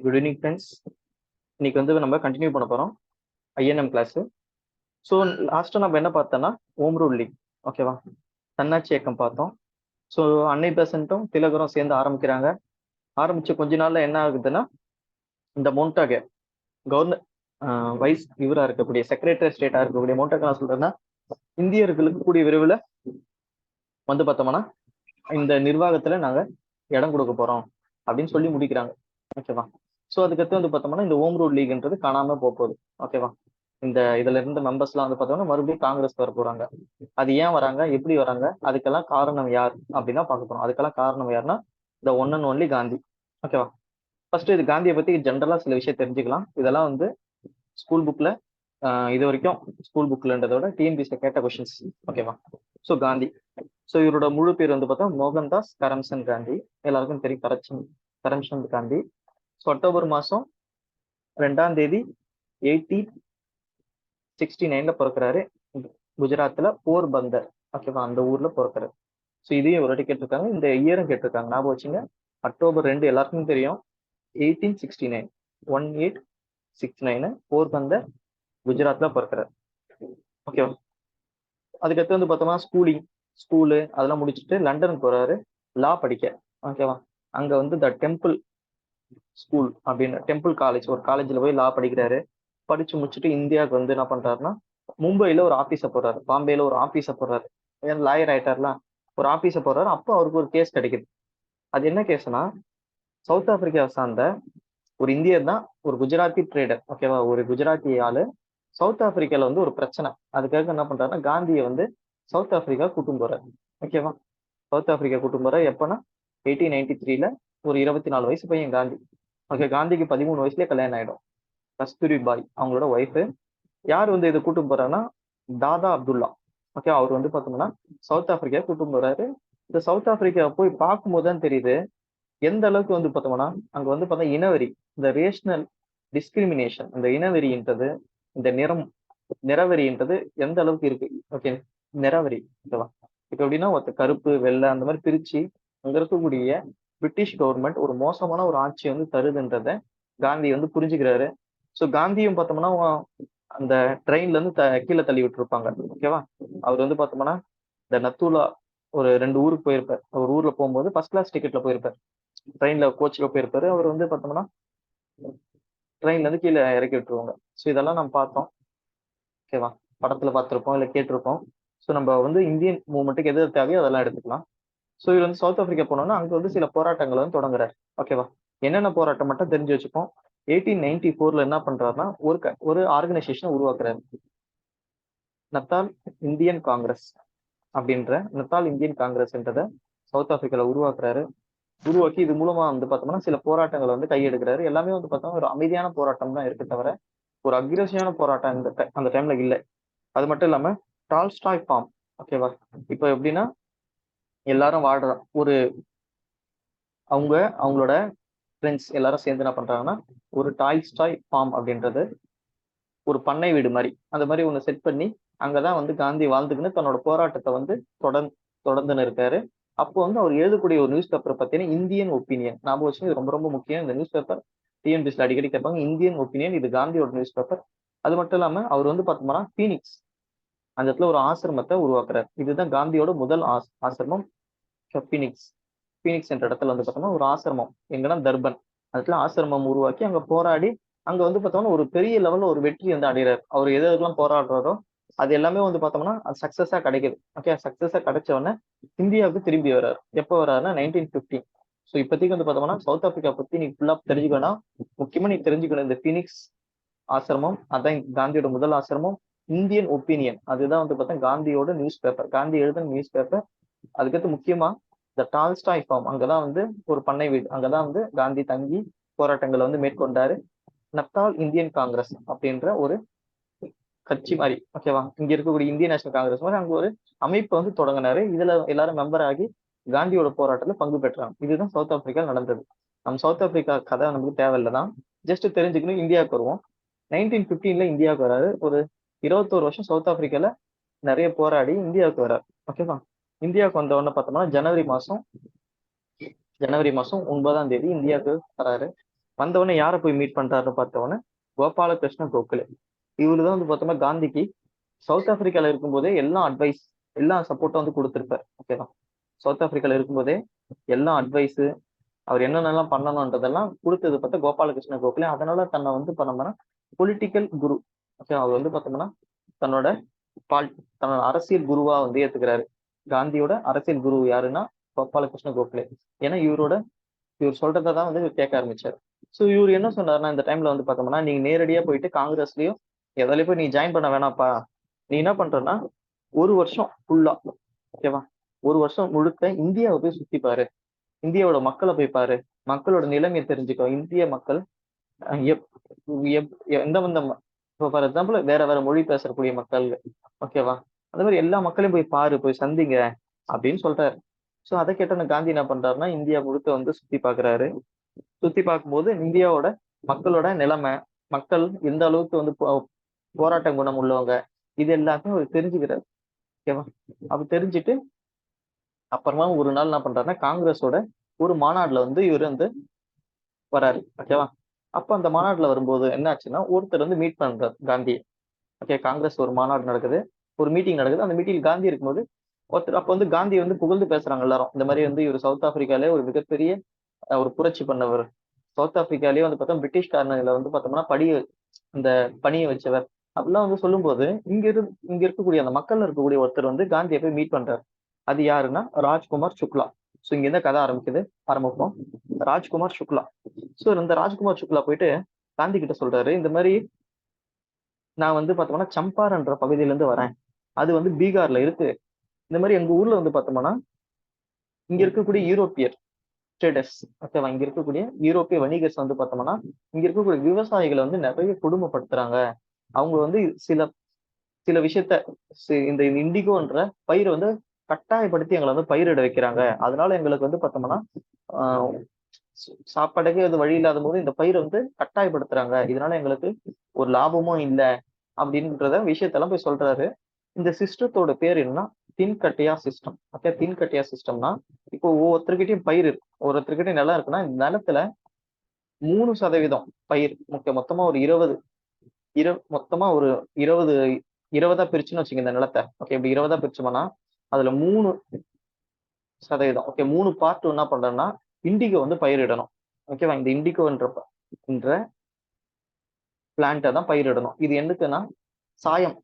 Good evening friends. இன்னைக்கு வந்து நம்ம கண்டினியூ பண்ண போகிறோம் ஐஎன்எம் கிளாஸு. ஸோ லாஸ்ட்டாக நம்ம என்ன பார்த்தோம்னா ஓம் ரூல் லீக், ஓகேவா, தன்னாட்சி இயக்கம் பார்த்தோம். ஸோ அன்னை பெசன்ட்டும் திலகரும் சேர்ந்து ஆரம்பிக்கிறாங்க. ஆரம்பித்த கொஞ்ச நாளில் என்ன ஆகுதுன்னா, இந்த மோன்டாக கவர்னர் வைஸ் இவராக இருக்கக்கூடிய செக்ரட்டரி ஸ்டேட்டாக இருக்கக்கூடிய மோன்டாக நான் சொல்கிறேன்னா, இந்தியர்களுக்கு கூடிய விரைவில் வந்து பார்த்தோம்னா இந்த நிர்வாகத்தில் நாங்கள் இடம் கொடுக்க போகிறோம் அப்படின்னு சொல்லி முடிக்கிறாங்க, ஓகேவா. ஸோ அதுக்கடுத்து வந்து பார்த்தோம்னா இந்த ஓம் ரூல் லீக்ன்றது காணாமல் போகுது, ஓகேவா. இந்த இதுல இருந்த மெம்பர்ஸ்லாம் வந்து பார்த்தோம்னா மறுபடியும் காங்கிரஸ் வர போறாங்க. அது ஏன் வராங்க, எப்படி வராங்க, அதுக்கெல்லாம் காரணம் யார் அப்படின்னா பார்க்க போறோம். அதுக்கெல்லாம் காரணம் யாருன்னா இந்த ஒன் அண்ட் ஒன்லி காந்தி, ஓகேவா. ஃபர்ஸ்ட் இது காந்தியை பத்தி ஜென்ரலா சில விஷயம் தெரிஞ்சுக்கலாம். இதெல்லாம் வந்து ஸ்கூல் புக்ல இது வரைக்கும் ஸ்கூல் புக்லன்றதை விட டிஎன்பிஎஸ்ல கேட்ட கொஸ்டின்ஸ், ஓகேவா. ஸோ காந்தி, ஸோ இவரோட முழு பேர் வந்து பார்த்தா மோகன்தாஸ் கரம்சந்த் காந்தி. எல்லாருக்கும் தெரியும், கரம்சந்த் காந்தி. ஸோ அக்டோபர் மாதம் 2ஆம் தேதி 1869 பிறக்கிறாரு. குஜராத்ல போர்பந்தர், ஓகேவா, அந்த ஊர்ல பிறக்கிறாரு. ஸோ இதையும் ஒரு வாட்டி கேட்டிருக்காங்க, இந்த இயரும் கேட்டிருக்காங்க, ஞாபகம் வச்சுங்க. அக்டோபர் 2 எல்லாருக்கும் தெரியும், 1869, 1869 போர்பந்தர் குஜராத்ல பிறக்கிறார், ஓகேவா. அதுக்கடுத்து வந்து பார்த்தோம்னா ஸ்கூலு அதெல்லாம் முடிச்சுட்டு லண்டனுக்கு போறாரு லா படிக்க, ஓகேவா. அங்க வந்து த டெம்பிள் ஸ்கூல் அப்படின்னு டெம்பிள் காலேஜ், ஒரு காலேஜ்ல போய் லா படிக்கிறாரு. படிச்சு முடிச்சுட்டு இந்தியாவுக்கு வந்து என்ன பண்றாருன்னா, மும்பைல ஒரு ஆபீஸை போடுறாரு, பாம்பேல ஒரு ஆபீஸை போடுறாரு. ஏன் லாயர் ஆயிட்டார்லாம், ஒரு ஆபீஸை போடுறாரு. அப்போ அவருக்கு ஒரு கேஸ் கிடைக்குது. அது என்ன கேஸ்னா, சவுத் ஆப்பிரிக்காவை சார்ந்த ஒரு இந்தியர் தான், ஒரு குஜராத்தி ட்ரேடர், ஓகேவா, ஒரு குஜராத்தி ஆளு சவுத் ஆப்பிரிக்கால வந்து ஒரு பிரச்சனை. அதுக்காக என்ன பண்றாருன்னா, காந்தியை வந்து சவுத் ஆப்பிரிக்கா கூட்டும் போறாரு, ஓகேவா. சவுத் ஆப்பிரிக்கா கூட்டும் போறாரு எப்பன்னா 1893ல. ஒரு 24 வயசு பையன் காந்தி, ஓகே. காந்திக்கு 13 வயசுலயே கல்யாணம் ஆயிடும். கஸ்தூரி பாய் அவங்களோட ஒய்ஃபு. யார் வந்து இதை கூட்டும் போறாருன்னா, தாதா அப்துல்லா, ஓகே. அவர் வந்து பார்த்தோம்னா சவுத் ஆப்பிரிக்கா கூட்டும் போறாரு. இந்த சவுத் ஆப்பிரிக்கா போய் பார்க்கும்போது தான் தெரியுது எந்த அளவுக்கு வந்து பார்த்தோம்னா அங்க வந்து பார்த்தா இனவெறி, இந்த ரேஷனல் டிஸ்கிரிமினேஷன், இந்த இனவெறின்றது, இந்த நிறவெறின்றது எந்த அளவுக்கு இருக்கு, ஓகே. நிறவெறி, ஓகேவா. இப்ப எப்படின்னா ஒருத்த கருப்பு வெள்ளை அந்த மாதிரி பிரிச்சு அங்க இருக்கக்கூடிய பிரிட்டிஷ் கவர்மெண்ட் ஒரு மோசமான ஒரு ஆட்சி வந்து தருதுன்றத காந்தி வந்து புரிஞ்சுக்கிறாரு. ஸோ காந்தியும் பார்த்தோம்னா அந்த ட்ரெயின்ல இருந்து கீழே தள்ளி விட்டுருப்பாங்க, ஓகேவா. அவர் வந்து பார்த்தோம்னா இந்த நத்தூலா ஒரு 2 ஊருக்கு போயிருப்பார். ஒரு ஊர்ல போகும்போது ஃபர்ஸ்ட் கிளாஸ் டிக்கெட்ல போயிருப்பார், ட்ரெயின்ல கோச்ல போயிருப்பாரு. அவர் வந்து பார்த்தோம்னா ட்ரெயின்ல இருந்து கீழே இறக்கி விட்டுருவாங்க. ஸோ இதெல்லாம் நம்ம பார்த்தோம், ஓகேவா. படத்துல பார்த்துருப்போம், இல்லை கேட்டிருப்போம். ஸோ நம்ம வந்து இந்தியன் மூவ்மெண்ட்டுக்கு எது தேவையோ அதெல்லாம் எடுத்துக்கலாம். ஸோ இவர் வந்து சவுத் ஆப்பிரிக்கா போனோம்னா அங்க வந்து சில போராட்டங்கள் வந்து தொடங்குறாரு, ஓகேவா. என்னென்ன போராட்டம் மட்டும் தெரிஞ்சு வச்சுப்போம். 1894ல என்ன பண்றாருன்னா ஒரு ஆர்கனைசேஷனை உருவாக்குறாரு, நத்தால் இந்தியன் காங்கிரஸ் அப்படின்ற நத்தால் இந்தியன் காங்கிரஸ்ன்றத சவுத் ஆப்பிரிக்கால உருவாக்குறாரு. உருவாக்கி இது மூலமா வந்து பார்த்தோம்னா சில போராட்டங்களை வந்து கையெடுக்கிறாரு. எல்லாமே வந்து பார்த்தோம்னா ஒரு அமைதியான போராட்டம் தான் இருக்கு தவிர ஒரு அக்ரெசிவான போராட்டம் அந்த டைம்ல இல்லை. அது மட்டும் இல்லாம டால்ஸ்டாய் ஃபார்ம், ஓகேவா. இப்போ எப்படின்னா எல்லாரும் வாழ்ற ஒரு அவங்களோட ஃப்ரெண்ட்ஸ் எல்லாரும் சேர்ந்து என்ன பண்றாங்கன்னா ஒரு டால்ஸ்டாய் ஃபார்ம் அப்படின்றது ஒரு பண்ணை வீடு மாதிரி, அந்த மாதிரி ஒன்று செட் பண்ணி அங்கதான் வந்து காந்தி வாழ்ந்துக்குன்னு தன்னோட போராட்டத்தை வந்து தொடர்ந்துன்னு இருக்காரு. அப்போ வந்து அவர் எழுதக்கூடிய ஒரு நியூஸ் பேப்பரை பார்த்தீங்கன்னா இந்தியன் ஒப்பீனியன், ஞாபகம் வச்சு, இது ரொம்ப ரொம்ப முக்கியம். இந்த நியூஸ் பேப்பர் டிஎன்பிஎஸ்ல அடிக்கடி கேட்பாங்க, இந்தியன் ஒப்பீனியன், இது காந்தியோட நியூஸ் பேப்பர். அது மட்டும் இல்லாம அவர் வந்து பார்த்தோம்னா பீனிக்ஸ் அந்த இடத்துல ஒரு ஆசிரமத்தை உருவாக்குறாரு. இதுதான் காந்தியோட முதல் ஆசிரமம், பீனிக்ஸ். பீனிக்ஸ் என்ற இடத்துல வந்து பார்த்தோம்னா ஒரு ஆசிரமம், எங்கன்னா தர்பன், அதுல ஆசிரமம் உருவாக்கி அங்க போராடி அங்க வந்து பார்த்தோம்னா ஒரு பெரிய லெவல்ல ஒரு வெற்றி வந்து அடைகிறார். அவர் எதுக்கெல்லாம் போராடுறாரோ அது எல்லாமே வந்து பார்த்தோம்னா அது சக்சஸா கிடைக்குது, ஓகே. சக்சஸா கிடைச்ச உடனே இந்தியாவுக்கு திரும்பி வர்றாரு. எப்போ வர்றாருன்னா 1915. ஸோ இப்போதைக்கு வந்து பார்த்தோம்னா சவுத் ஆப்பிரிக்கா பத்தி நீ ஃபுல்லா தெரிஞ்சுக்கணும். முக்கியமா நீ தெரிஞ்சுக்கணும் இந்த பீனிக்ஸ் ஆசிரமம், அதான் காந்தியோட முதல் ஆசிரமம். இந்தியன் ஒப்பீனியன் அதுதான் வந்து பார்த்தா காந்தியோட நியூஸ் பேப்பர், காந்தி எழுதின நியூஸ் பேப்பர். அதுக்கடுத்து முக்கியமா இந்த டால்ஸ்டாய் ஃபார்ம், அங்கதான் வந்து ஒரு பண்ணை வீடு, அங்கதான் வந்து காந்தி தங்கி போராட்டங்களை வந்து மேற்கொண்டாரு. நத்தால் இந்தியன் காங்கிரஸ் அப்படின்ற ஒரு கட்சி மாதிரி, ஓகேவா. இங்க இருக்கக்கூடிய இந்தியன் நேஷனல் காங்கிரஸ் மாதிரி அங்க ஒரு அமைப்பை வந்து தொடங்கினாரு. இதுல எல்லாரும் மெம்பர் ஆகி காந்தியோட போராட்டத்துல பங்கு பெற்றாங்க. இதுதான் சவுத் ஆப்பிரிக்கா நடந்தது. நம்ம சவுத் ஆப்பிரிக்கா கதை நமக்கு தேவையில்லைதான், ஜஸ்ட் தெரிஞ்சுக்கணும். இந்தியாவுக்கு வருவோம். 1915ல இந்தியாவுக்கு வராரு. ஒரு 21 வருஷம் சவுத் ஆப்பிரிக்கால நிறைய போராடி இந்தியாவுக்கு வராரு, ஓகேவா. இந்தியாவுக்கு வந்த உடனே பார்த்தோம்னா ஜனவரி மாசம் 9ஆம் தேதி இந்தியாவுக்கு வராரு. வந்தவொடனே யாரை போய் மீட் பண்றாருன்னு பார்த்தவொடனே கோபாலகிருஷ்ண கோகலே. இவருதான் வந்து பார்த்தோம்னா காந்திக்கு சவுத் ஆப்பிரிக்கால இருக்கும்போதே எல்லா அட்வைஸ், எல்லா சப்போர்ட்டும் வந்து கொடுத்திருப்பார். ஓகேவா? சவுத் ஆப்பிரிக்கால இருக்கும்போதே எல்லா அட்வைஸ், அவர் என்னென்னலாம் பண்ணணும்ன்றதெல்லாம் கொடுத்தது பார்த்தா கோபாலகிருஷ்ண கோகலே. அதனால தன்னை வந்து பண்ணோம்னா பொலிட்டிக்கல் குரு. ஓகே, அவர் வந்து பார்த்தோம்னா தன்னோட பால் தன்னோட அரசியல் குருவா வந்து ஏத்துக்கிறாரு. காந்தியோட அரசியல் குரு யாருன்னா கோபாலகிருஷ்ண கோகலே. ஏன்னா இவர் சொல்றதான் வந்து இவர் கேட்க ஆரம்பிச்சாரு. ஸோ இவர் என்ன சொன்னாருன்னா, இந்த டைம்ல வந்து பார்த்தோம்னா நீங்க நேரடியா போயிட்டு காங்கிரஸ்லயும் எதாலையும் போய் நீ ஜாயின் பண்ண வேணாம்ப்பா. நீ என்ன பண்றன்னா 1 வருஷம் ஃபுல்லா, ஓகேவா, 1 வருஷம் முழுக்க இந்தியாவை போய் சுத்தி பாரு, இந்தியாவோட மக்களை போய் பாரு, மக்களோட நிலைமையை தெரிஞ்சுக்கோ. இந்திய மக்கள் எந்த வந்த இப்போ ஃபார் எக்ஸாம்பிள் வேற வேற மொழி பேசக்கூடிய மக்கள், ஓகேவா, அந்த மாதிரி எல்லா மக்களையும் போய் பாரு, போய் சந்திங்க அப்படின்னு சொல்றாரு. ஸோ அதை கேட்ட காந்தி என்ன பண்றாருன்னா இந்தியா முழுக்க வந்து சுத்தி பாக்குறாரு. சுத்தி பார்க்கும்போது இந்தியாவோட மக்களோட நிலைமை, மக்கள் எந்த அளவுக்கு வந்து போராட்ட குணம் உள்ளவங்க, இது எல்லாத்தையும் அவர் தெரிஞ்சுக்கிறாரு. ஓகேவா? அப்ப தெரிஞ்சுட்டு அப்புறமா ஒரு நாள் என்ன பண்றாருன்னா காங்கிரஸோட ஒரு மாநாடுல வந்து இவர் வந்து வராரு. ஓகேவா? அப்ப அந்த மாநாடுல வரும்போது என்ன ஆச்சுன்னா ஒருத்தர் வந்து மீட் பண்றாரு காந்தி. ஓகே, காங்கிரஸ் ஒரு மாநாடு நடக்குது, ஒரு மீட்டிங் நடக்குது. அந்த மீட்டிங் காந்தி இருக்கும்போது ஒருத்தர் அப்ப வந்து காந்தி வந்து புகழ்ந்து பேசுறாங்க எல்லாரும். இந்த மாதிரி வந்து இவர் சவுத் ஆப்பிரிக்காலே ஒரு மிகப்பெரிய ஒரு புரட்சி பண்ணவர், சவுத் ஆப்பிரிக்காலேயே வந்து பார்த்தோம் பிரிட்டிஷ்காரனில வந்து பார்த்தோம்னா இந்த பணியை வச்சவர் அப்படிலாம் வந்து சொல்லும்போது இங்க இருக்கக்கூடிய அந்த மக்கள்ல இருக்கக்கூடிய ஒருத்தர் வந்து காந்தியை போய் மீட் பண்றாரு. அது யாருன்னா ராஜ்குமார் சுக்லா. ஸோ இங்க இருந்து கதை ஆரம்பிப்போம். ராஜ்குமார் சுக்லா. ஸோ இந்த ராஜ்குமார் சுக்லா போயிட்டு காந்தி கிட்ட சொல்றாரு, இந்த மாதிரி நான் வந்து பார்த்தோம்னா சம்பாரன்ற பகுதியில இருந்து வரேன், அது வந்து பீகார்ல இருக்கு. இந்த மாதிரி எங்க ஊர்ல வந்து பார்த்தோம்னா இங்க இருக்கக்கூடிய யூரோப்பியர் ட்ரேடர்ஸ், ஓகேவா, இங்க இருக்கக்கூடிய யூரோப்பிய வணிகர்ஸ் வந்து பார்த்தோம்னா இங்க இருக்கக்கூடிய விவசாயிகளை வந்து நிறைய கொடுமைப்படுத்துறாங்க. அவங்க வந்து சில சில விஷயத்த இந்த இண்டிகோன்ற பயிரை வந்து கட்டாயப்படுத்தி எங்களை வந்து பயிரிட வைக்கிறாங்க. அதனால எங்களுக்கு வந்து பார்த்தோம்னா ஆஹ் சாப்பாடுக்கு அது வழி இல்லாத போது இந்த பயிரை வந்து கட்டாயப்படுத்துறாங்க. இதனால எங்களுக்கு ஒரு லாபமும் இல்லை அப்படின்றத விஷயத்தெல்லாம் போய் சொல்றாரு. இந்த சிஸ்டத்தோட பேர் என்னன்னா தின்கட்டையா சிஸ்டம். ஓகே, தின்கட்டையா சிஸ்டம்னா இப்போ ஒவ்வொருத்தருக்கிட்டையும் பயிர் இருக்கு, ஒவ்வொருத்தருக்கிட்டையும் நிலம் இருக்குன்னா இந்த நிலத்துல 3% பயிர், மொத்தமா ஒரு 20 மொத்தமா ஒரு 20 20ஆ பிரிச்சுன்னு வச்சுங்க இந்த நிலத்தை. ஓகே, இப்படி 20ஆ பிரிச்சோம்னா அதுல 3%, ஓகே, 3 பார்ட் என்ன பண்றேன்னா இண்டிகோ வந்து பயிரிடணும். ஓகேவா? இந்த இண்டிகோ என்ற பிளான்ட்டை தான் பயிரிடணும். இது எதுக்குன்னா சாயம்,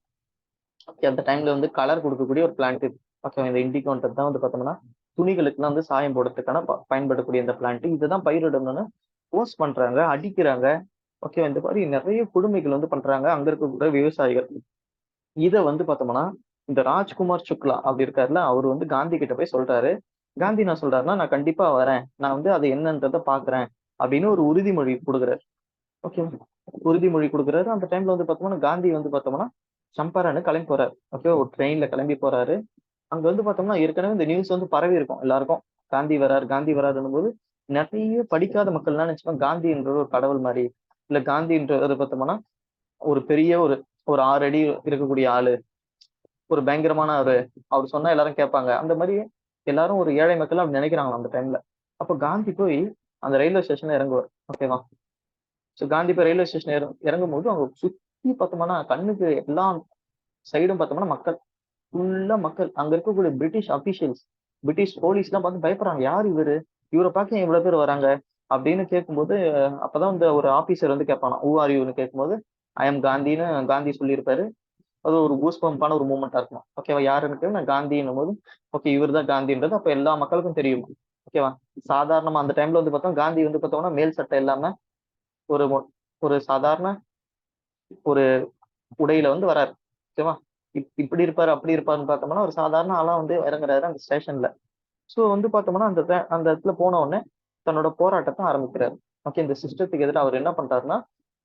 ஓகே, அந்த டைம்ல வந்து கலர் கொடுக்கக்கூடிய ஒரு பிளான்ட் இது. ஓகே, இந்த இண்டிகோன்றது தான் வந்து பார்த்தோம்னா துணிகளுக்குலாம் வந்து சாயம் போடுறதுக்கான பயன்படக்கூடிய இந்த பிளான்ட். இதுதான் பயிரிடணும்னு போஸ்ட் பண்றாங்க, அடிக்கிறாங்க. ஓகே, இந்த மாதிரி நிறைய கொடுமைகள் வந்து பண்றாங்க அங்க இருக்கக்கூடிய விவசாயிகள். இதை வந்து பார்த்தோம்னா இந்த ராஜ்குமார் சுக்லா அப்படி இருக்காருல்ல, அவர் வந்து காந்தி கிட்ட போய் சொல்றாரு. காந்தி நான் சொல்றாருன்னா நான் கண்டிப்பா வரேன், நான் வந்து அது என்னன்றத பாக்குறேன் அப்படின்னு ஒரு உறுதிமொழி கொடுக்குறாரு. ஓகே, உறுதிமொழி கொடுக்குறாரு. அந்த டைம்ல வந்து பார்த்தோம்னா காந்தி வந்து பார்த்தோம்னா சம்பாரன்னு கிளம்பி போறாரு. ஓகே, ஒரு ட்ரெயின்ல கிளம்பி போறாரு. அங்க வந்து பார்த்தோம்னா ஏற்கனவே இந்த நியூஸ் வந்து பரவி இருக்கும் எல்லாருக்கும், காந்தி வராரு காந்தி வராருன்னும் போது நிறைய படிக்காத மக்கள் என்ன நினைச்சுப்பாங்க காந்தின்றது ஒரு கடவுள் மாதிரி, இல்ல காந்தின்றது பார்த்தோம்னா ஒரு பெரிய ஒரு ஒரு 6 அடி இருக்கக்கூடிய ஆளு, ஒரு பயங்கரமான அவர் சொன்னா எல்லாரும் கேட்பாங்க. அந்த மாதிரி எல்லாரும் ஒரு ஏழை மக்கள் அப்படி நினைக்கிறாங்க அந்த டைம்ல. அப்போ காந்தி போய் அந்த ரயில்வே ஸ்டேஷன்ல இறங்குவார். ஓகேவா? ஸோ காந்தி போய் ரயில்வே ஸ்டேஷன் இறங்கும் போது அவங்க சுத்தி பார்த்தோம்னா கண்ணுக்கு எல்லா சைடும் பார்த்தோம்னா மக்கள், ஃபுல்லா மக்கள். அங்க இருக்கக்கூடிய பிரிட்டிஷ் அபிஷியல்ஸ், பிரிட்டிஷ் போலீஸ் எல்லாம் பார்த்து பயப்படுறாங்க. யார் இவரு, இவரை பார்க்க இவ்வளவு பேர் வராங்க அப்படின்னு கேட்கும்போது அப்பதான் இந்த ஒரு ஆபீசர் வந்து கேட்பானா ஊ ஆர் யூன்னு கேட்கும்போது ஐ எம் காந்தின்னு காந்தி சொல்லியிருப்பாரு. அது ஒரு கூஸ் பம்பான ஒரு மூமெண்டா இருக்கணும். ஓகேவா? யாருன்னு நான் காந்தின்னும் போது ஓகே இவர் தான் காந்தின்றது அப்ப எல்லா மக்களுக்கும் தெரியும். ஓகேவா? சாதாரணமா அந்த டைம்ல வந்து பார்த்தோம் காந்தி வந்து பார்த்தோம்னா மேல் சட்டை இல்லாம ஒரு ஒரு சாதாரண ஒரு உடையில வந்து வராரு. ஓகேவா? இப்படி இருப்பாரு அப்படி இருப்பாருன்னு பார்த்தோம்னா ஒரு சாதாரண ஆளா வந்து இறங்குறாரு அந்த ஸ்டேஷன்ல. ஸோ வந்து பார்த்தோம்னா அந்த இடத்துல போன உடனே தன்னோட போராட்டத்தை ஆரம்பிக்கிறாரு. ஓகே, இந்த சிஸ்டத்துக்கு எதிராக அவர் என்ன பண்றாருன்னா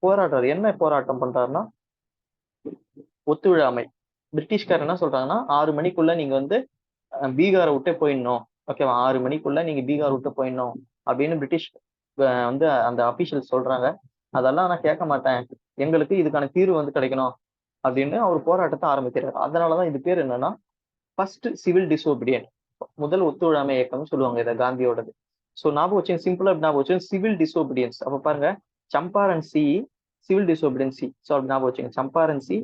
போராடுறாரு. என்ன போராட்டம் பண்றாருன்னா ஒத்துழையாமை. பிரிட்டிஷ்கார் என்ன சொல்றாங்கன்னா 6 மணிக்குள்ள நீங்க வந்து பீகாரை விட்டே போயிடணும். ஓகேவா? 6 மணிக்குள்ள நீங்க பீகார் விட்டு போயிடணும் அப்படின்னு பிரிட்டிஷ் வந்து அந்த அபிஷியல் சொல்றாங்க. அதெல்லாம் நான் கேட்க மாட்டேன், எங்களுக்கு இதுக்கான தீர்வு வந்து கிடைக்கணும் அப்படின்னு அவர் போராட்டத்தை ஆரம்பிக்கிறார். அதனாலதான் இது பேர் என்னன்னா ஃபர்ஸ்ட் சிவில் டிசோபீடியன்ட், முதல் ஒத்துழையாமை இயக்கம்னு சொல்லுவாங்க இதை காந்தியோடது. ஸோ ஞாபகம் வச்சு சிம்பிளா ஞாபகம் வச்சு சிவில் டிசோபீடியன்ஸ். அப்ப பாருங்க, சம்பாரன் சி சிவில் டிசோபீடியன்சி. ஸோ அப்படி ஞாபகம் வச்சுங்க, சம்பாரன் சி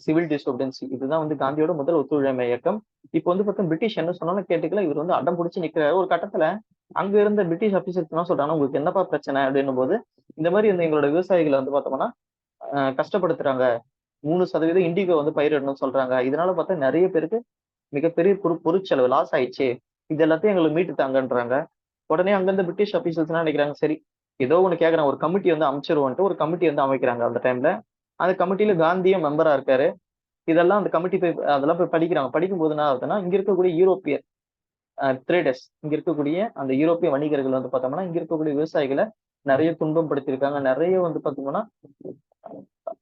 சிவில் டிசோபீடியன்சி. இதுதான் வந்து காந்தியோட முதல் ஒத்துழைமை இயக்கம். இப்போ வந்து பார்த்தா பிரிட்டிஷ் என்ன சொன்னாலும் கேட்டுக்கல, இவர் வந்து அடம் பிடிச்சி நிற்கிறாரு. ஒரு கட்டத்துல அங்க இருந்த பிரிட்டிஷ் ஆபீசர்ஸ் என்ன சொல்றாங்கன்னா, உங்களுக்கு என்னப்பா பிரச்சனை அப்படின்னும் போது, இந்த மாதிரி வந்து எங்களோட விவசாயிகளை வந்து பார்த்தோம்னா கஷ்டப்படுத்துறாங்க, 3% இண்டிகோ வந்து பயிரிடணும்னு சொல்றாங்க, இதனால பார்த்தா நிறைய பேருக்கு மிகப்பெரிய பொருட்செலவு லாஸ் ஆயிடுச்சு, இது எல்லாத்தையும் எங்களுக்கு மீட்டு தாங்கன்றாங்க. உடனே அங்கிருந்து பிரிட்டிஷ் ஆபீசர்ஸ் என்ன நினைக்கிறாங்க, சரி ஏதோ ஒண்ணு கேக்குறாங்க, ஒரு கமிட்டி வந்து அமைச்சிருவோன்ட்டு ஒரு கமிட்டி வந்து அமைக்கிறாங்க அந்த டைம்ல. அந்த கமிட்டியில காந்தியும் மெம்பரா இருக்காரு. இதெல்லாம் அந்த கமிட்டி போய் அதெல்லாம் போய் படிக்கிறாங்க. படிக்கும் போது என்ன ஆகுதுன்னா, இங்க இருக்கக்கூடிய யூரோப்பிய ட்ரேடர்ஸ், இங்க இருக்கக்கூடிய அந்த யூரோப்பிய வணிகர்கள் வந்து பார்த்தோம்னா இங்க இருக்கக்கூடிய விவசாயிகளை நிறைய துன்பம் படுத்திருக்காங்க. நிறைய வந்து பார்த்தோம்னா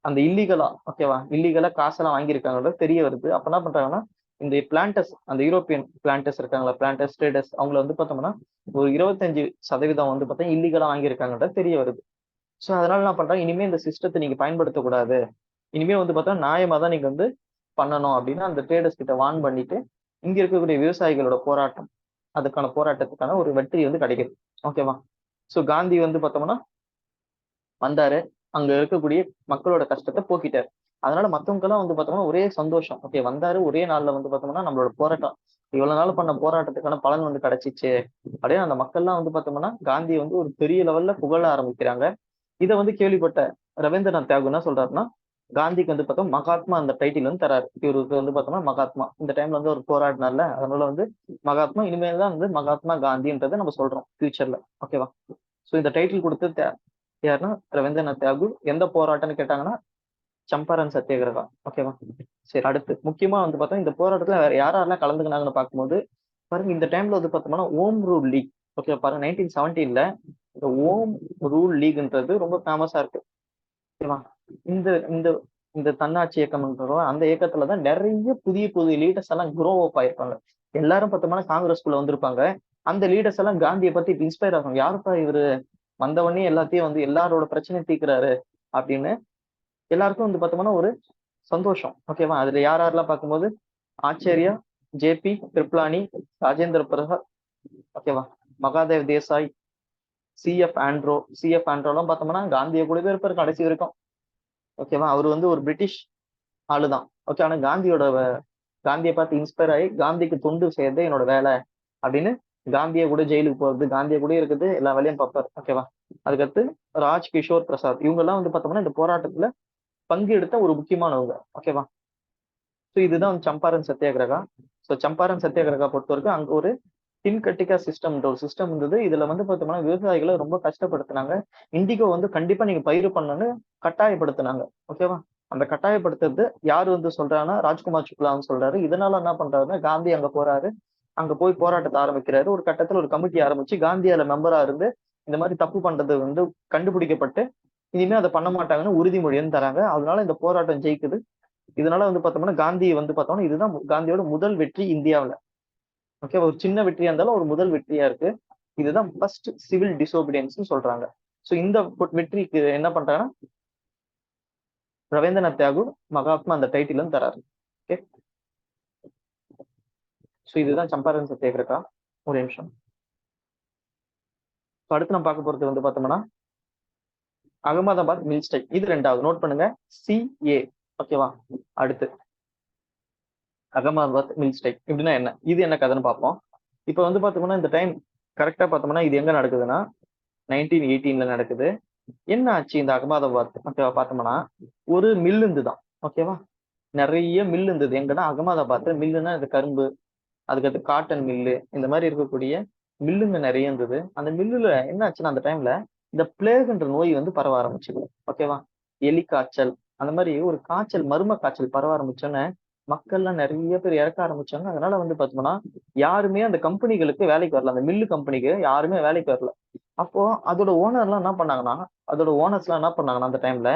அந்த இல்லீகலா, ஓகேவா, இல்லீகலா காசெல்லாம் வாங்கியிருக்காங்கன்றது தெரிய வருது. அப்ப என்ன பண்றாங்கன்னா, இந்த பிளான்டர்ஸ், அந்த யூரோப்பியன் பிளான்டர்ஸ் இருக்காங்களா, பிளான்டர்ஸ் ட்ரேடர்ஸ், அவங்கள வந்து பார்த்தோம்னா ஒரு 25% வந்து பார்த்தா இல்லீகலா வாங்கியிருக்காங்கன்றது தெரிய வருது. ஸோ அதனால என்ன பண்றாங்க, இனிமே இந்த சிஸ்டத்தை நீங்க பயன்படுத்தக்கூடாது, இனிமே வந்து பார்த்தா நியாயமா தான் நீங்க வந்து பண்ணணும் அப்படின்னு அந்த ட்ரேடர்ஸ் கிட்ட வார்ன் பண்ணிட்டு, இங்க இருக்கக்கூடிய விவசாயிகளோட போராட்டம், அதுக்கான போராட்டத்துக்கான ஒரு வெற்றி வந்து கிடைக்குது. ஓகேவா. ஸோ காந்தி வந்து பார்த்தோம்னா வந்தாரு, அங்க இருக்கக்கூடிய மக்களோட கஷ்டத்தை போக்கிட்டாரு. அதனால மத்தவங்க எல்லாம் வந்து பார்த்தோம்னா ஒரே சந்தோஷம். ஓகே, வந்தாரு ஒரே நாள்ல வந்து பார்த்தோம்னா நம்மளோட போராட்டம், இவ்வளவு நாள் பண்ண போராட்டத்துக்கான பலன் வந்து கிடைச்சிச்சு அப்படின்னு அந்த மக்கள்லாம் வந்து பார்த்தோம்னா காந்தியை வந்து ஒரு பெரிய லெவல்ல புகழ ஆரம்பிக்கிறாங்க. இதை வந்து கேள்விப்பட்ட ரவீந்திரநாத் தாகூர் என்ன சொல்றாருன்னா, காந்திக்கு வந்து பார்த்தோம் மகாத்மா அந்த டைட்டில் வந்து தராரு. இவருக்கு வந்து பார்த்தோம்னா மகாத்மா, இந்த டைம்ல வந்து ஒரு போராடினார்ல, அதனால வந்து மகாத்மா, இனிமேல் தான் வந்து மகாத்மா காந்தின்றதை நம்ம சொல்றோம் ஃபியூச்சர்ல. ஓகேவா. சோ இந்த டைட்டில் கொடுத்து யாருன்னா ரவீந்திரநாத் தாகூர். எந்த போராட்டம்னு கேட்டாங்கன்னா சம்பாரன் சத்தியாகிரகா. ஓகேவா. சரி, அடுத்து முக்கியமா வந்து பார்த்தா இந்த போராட்டத்துல வேற யாரெல்லாம் கலந்துக்கினாங்கன்னு பார்க்கும்போது பாருங்க, இந்த டைம்ல வந்து பார்த்தோம்னா ஓம் ரூல் லீக். ஓகே பாருங்க, 1917 இந்த ஓம் ரூல் லீக்ன்றது ரொம்ப ஃபேமஸா இருக்கு. ஓகேவா. இந்த இந்த இந்த தன்னாட்சி இயக்கம்ன்றோம், அந்த இயக்கத்துலதான் நிறைய புதிய புதிய லீடர்ஸ் எல்லாம் குரோ அப் ஆயிருப்பாங்க. எல்லாரும் பார்த்தோம்னா காங்கிரஸ்குள்ள வந்திருப்பாங்க. அந்த லீடர்ஸ் எல்லாம் காந்தியை பத்தி இன்ஸ்பயர் ஆகும், யாருப்பா இவரு வந்தவொடனே எல்லாத்தையும் வந்து எல்லாரோட பிரச்சனையும் தீர்க்கிறாரு அப்படின்னு எல்லாருக்கும் வந்து பார்த்தோம்னா ஒரு சந்தோஷம். ஓகேவா. அதுல யார் யாரெல்லாம் பார்க்கும்போது ஆச்சாரியா, ஜேபி கிருப்லானி, ராஜேந்திர பிரசாத், ஓகேவா, மகாதேவ் தேசாய், சிஎஃப் ஆண்ட்ரோலாம் பார்த்தோம்னா காந்தியை கூட இருப்பாரு கடைசி வரைக்கும். ஓகேவா. அவர் வந்து ஒரு பிரிட்டிஷ் ஆளுதான். ஓகே, ஆனா காந்தியை பார்த்து இன்ஸ்பயர் ஆகி காந்திக்கு தொண்டு செய்யறது என்னோட வேலை அப்படின்னு காந்தியை கூட ஜெயிலுக்கு போறது, காந்தியை கூட இருக்குது, எல்லா வேலையும் பார்ப்பாரு. ஓகேவா. அதுக்கடுத்து ராஜ் கிஷோர் பிரசாத், இவங்க எல்லாம் வந்து பார்த்தோம்னா இந்த போராட்டத்துல பங்கு எடுத்த ஒரு முக்கியமானவங்க. ஓகேவா. ஸோ இதுதான் சம்பாரன் சத்தியாகிரகா. ஸோ சம்பாரன் சத்தியாகிரகா பொறுத்த வரைக்கும் அங்க ஒரு டின்கட்டிகா சிஸ்டம்ன்ற ஒரு சிஸ்டம் இருந்தது. இதுல வந்து பார்த்தோம்னா விவசாயிகளை ரொம்ப கஷ்டப்படுத்தினாங்க. இண்டிகோ வந்து கண்டிப்பா நீங்க பயிர் பண்ணணும்னு கட்டாயப்படுத்தினாங்க. ஓகேவா. அந்த கட்டாயப்படுத்துறது யாரு வந்து சொல்றாங்கன்னா ராஜ்குமார் சுக்லான்னு சொல்றாரு. இதனால என்ன பண்றாருன்னா, காந்தி அங்க போறாரு, அங்க போய் போராட்டத்தை ஆரம்பிக்கிறாரு. ஒரு கட்டத்துல ஒரு கமிட்டி ஆரம்பிச்சு காந்தியால மெம்பரா இருந்து இந்த மாதிரி தப்பு பண்றது வந்து கண்டுபிடிக்கப்பட்டு இனிமே அதை பண்ண மாட்டாங்கன்னு உறுதிமொழின்னு தராங்க. அதனால இந்த போராட்டம் ஜெயிக்குது. இதனால வந்து பார்த்தோம்னா காந்தி வந்து பார்த்தோம்னா இதுதான் காந்தியோட முதல் வெற்றி இந்தியாவுல. ஓகே, ஒரு சின்ன வெற்றியா இருந்தாலும் ஒரு முதல் வெற்றியா இருக்கு. இதுதான் ஃபர்ஸ்ட் சிவில் டிசோபீடியன்ஸ் சொல்றாங்க. சோ இந்த வெற்றிக்கு என்ன பண்றாங்கன்னா ரவீந்திரநாத் தாகூர் மகாத்மா அந்த டைட்டிலும் தராரு. ஓகே. சோ இதுதான் சம்பாரன் சத்தியாகிரகா. ஒரு நிமிஷம். அடுத்து நம்ம பார்க்க போறது வந்து பார்த்தோம்னா அகமதாபாத் மில் ஸ்ட்ரைக். இது ரெண்டாவது நோட் பண்ணுங்க, CA. ஓகேவா. அடுத்து அகமதாபாத் மில் ஸ்ட்ரைக் இப்படின்னா என்ன, இது என்ன கதைன்னு பார்ப்போம். இப்ப வந்து பார்த்தோம்னா இந்த டைம் கரெக்டா பார்த்தோம்னா இது எங்க நடக்குதுன்னா 1918 நடக்குது. என்ன ஆச்சு இந்த அகமதாபாத், ஓகேவா, பார்த்தோம்னா ஒரு மில் இருந்துதான். ஓகேவா. நிறைய மில் இருந்தது. எங்கன்னா அகமதாபாத் மில்லுன்னா இந்த கரும்பு, அதுக்கடுத்து காட்டன் மில்லு, இந்த மாதிரி இருக்கக்கூடிய மில்லுங்க நிறைய இருந்தது. அந்த மில்லுல என்ன ஆச்சுன்னா அந்த டைம்ல இந்த பிளேகுன்ற நோய் வந்து பரவ ஆரம்பிச்சுது. ஓகேவா. எலி காய்ச்சல், அந்த மாதிரி ஒரு காய்ச்சல், மர்ம காய்ச்சல் பரவ ஆரம்பிச்சோன்னே மக்கள்லாம் நிறைய பேர் இறக்க ஆரம்பிச்சாங்க. அதனால வந்து பார்த்தோம்னா யாருமே அந்த கம்பெனிகளுக்கு வேலைக்கு வரல, அந்த மில்லு கம்பெனிக்கு யாருமே வேலைக்கு வரல. அப்போ அதோட ஓனர் எல்லாம் என்ன பண்ணாங்கன்னா, அதோட ஓனர்ஸ் எல்லாம் என்ன பண்ணாங்கன்னா அந்த டைம்ல,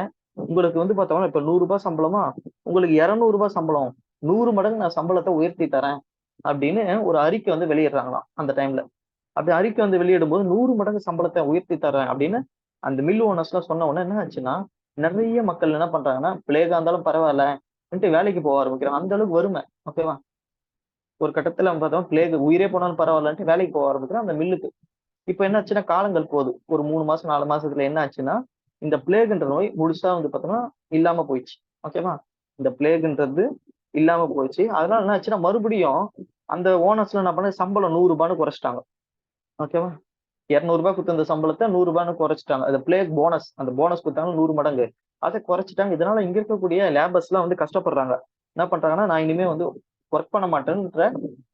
உங்களுக்கு வந்து பார்த்தோம்னா இப்ப 100 ரூபாய் சம்பளமா, உங்களுக்கு 200 ரூபாய் சம்பளம், 100 மடங்கு நான் சம்பளத்தை உயர்த்தி தரேன் அப்படின்னு ஒரு அறிக்கை வந்து வெளியிடுறாங்களாம் அந்த டைம்ல. அப்படி அறிக்கை வந்து வெளியிடும் போது 100 மடங்கு சம்பளத்தை உயர்த்தி தரேன் அப்படின்னு அந்த மில் ஓனர்ஸ் எல்லாம் சொன்ன உடனே என்ன ஆச்சுன்னா, நிறைய மக்கள் என்ன பண்றாங்கன்னா பிளேகா இருந்தாலும் பரவாயில்ல வேலைக்கு போக ஆரம்பிக்கிறாங்க. அந்த அளவுக்கு வறுமை. ஓகேவா. ஒரு கட்டத்துல பார்த்தோம் பிளேக் உயிரே போனாலும் பரவாயில்லன்ட்டு வேலைக்கு போக ஆரம்பிக்கிறான் அந்த மில்லுக்கு. இப்ப என்ன ஆச்சுன்னா காலங்கள் போகுது. ஒரு 3 மாசம் 4 மாசத்துல என்ன ஆச்சுன்னா இந்த பிளேக்ன்ற நோய் முழுசா வந்து பார்த்தோம்னா இல்லாம போயிடுச்சு. ஓகேவா? இந்த பிளேக்ன்றது இல்லாம போயிடுச்சு. அதனால என்ன ஆச்சுன்னா மறுபடியும் அந்த ஓனர்ஸ்லாம் என்ன பண்ண சம்பளம் ₹100ன்னு குறைச்சிட்டாங்க. ஓகேவா? ₹200 குடுத்த அந்த சம்பளத்த ₹100ன்னு குறைச்சுட்டாங்க. அது பிளேக் போனஸ். அந்த போனஸ் குடுத்தாங்க 100 மடங்கு. அத குறைச்சுட்டாங்க. இதனால இங்க இருக்கக்கூடிய லேபர்ஸ்லாம் வந்து கஷ்டப்படுறாங்க. என்ன பண்றாங்கன்னா, நான் இனிமே வந்து வொர்க் பண்ண மாட்டேன்ற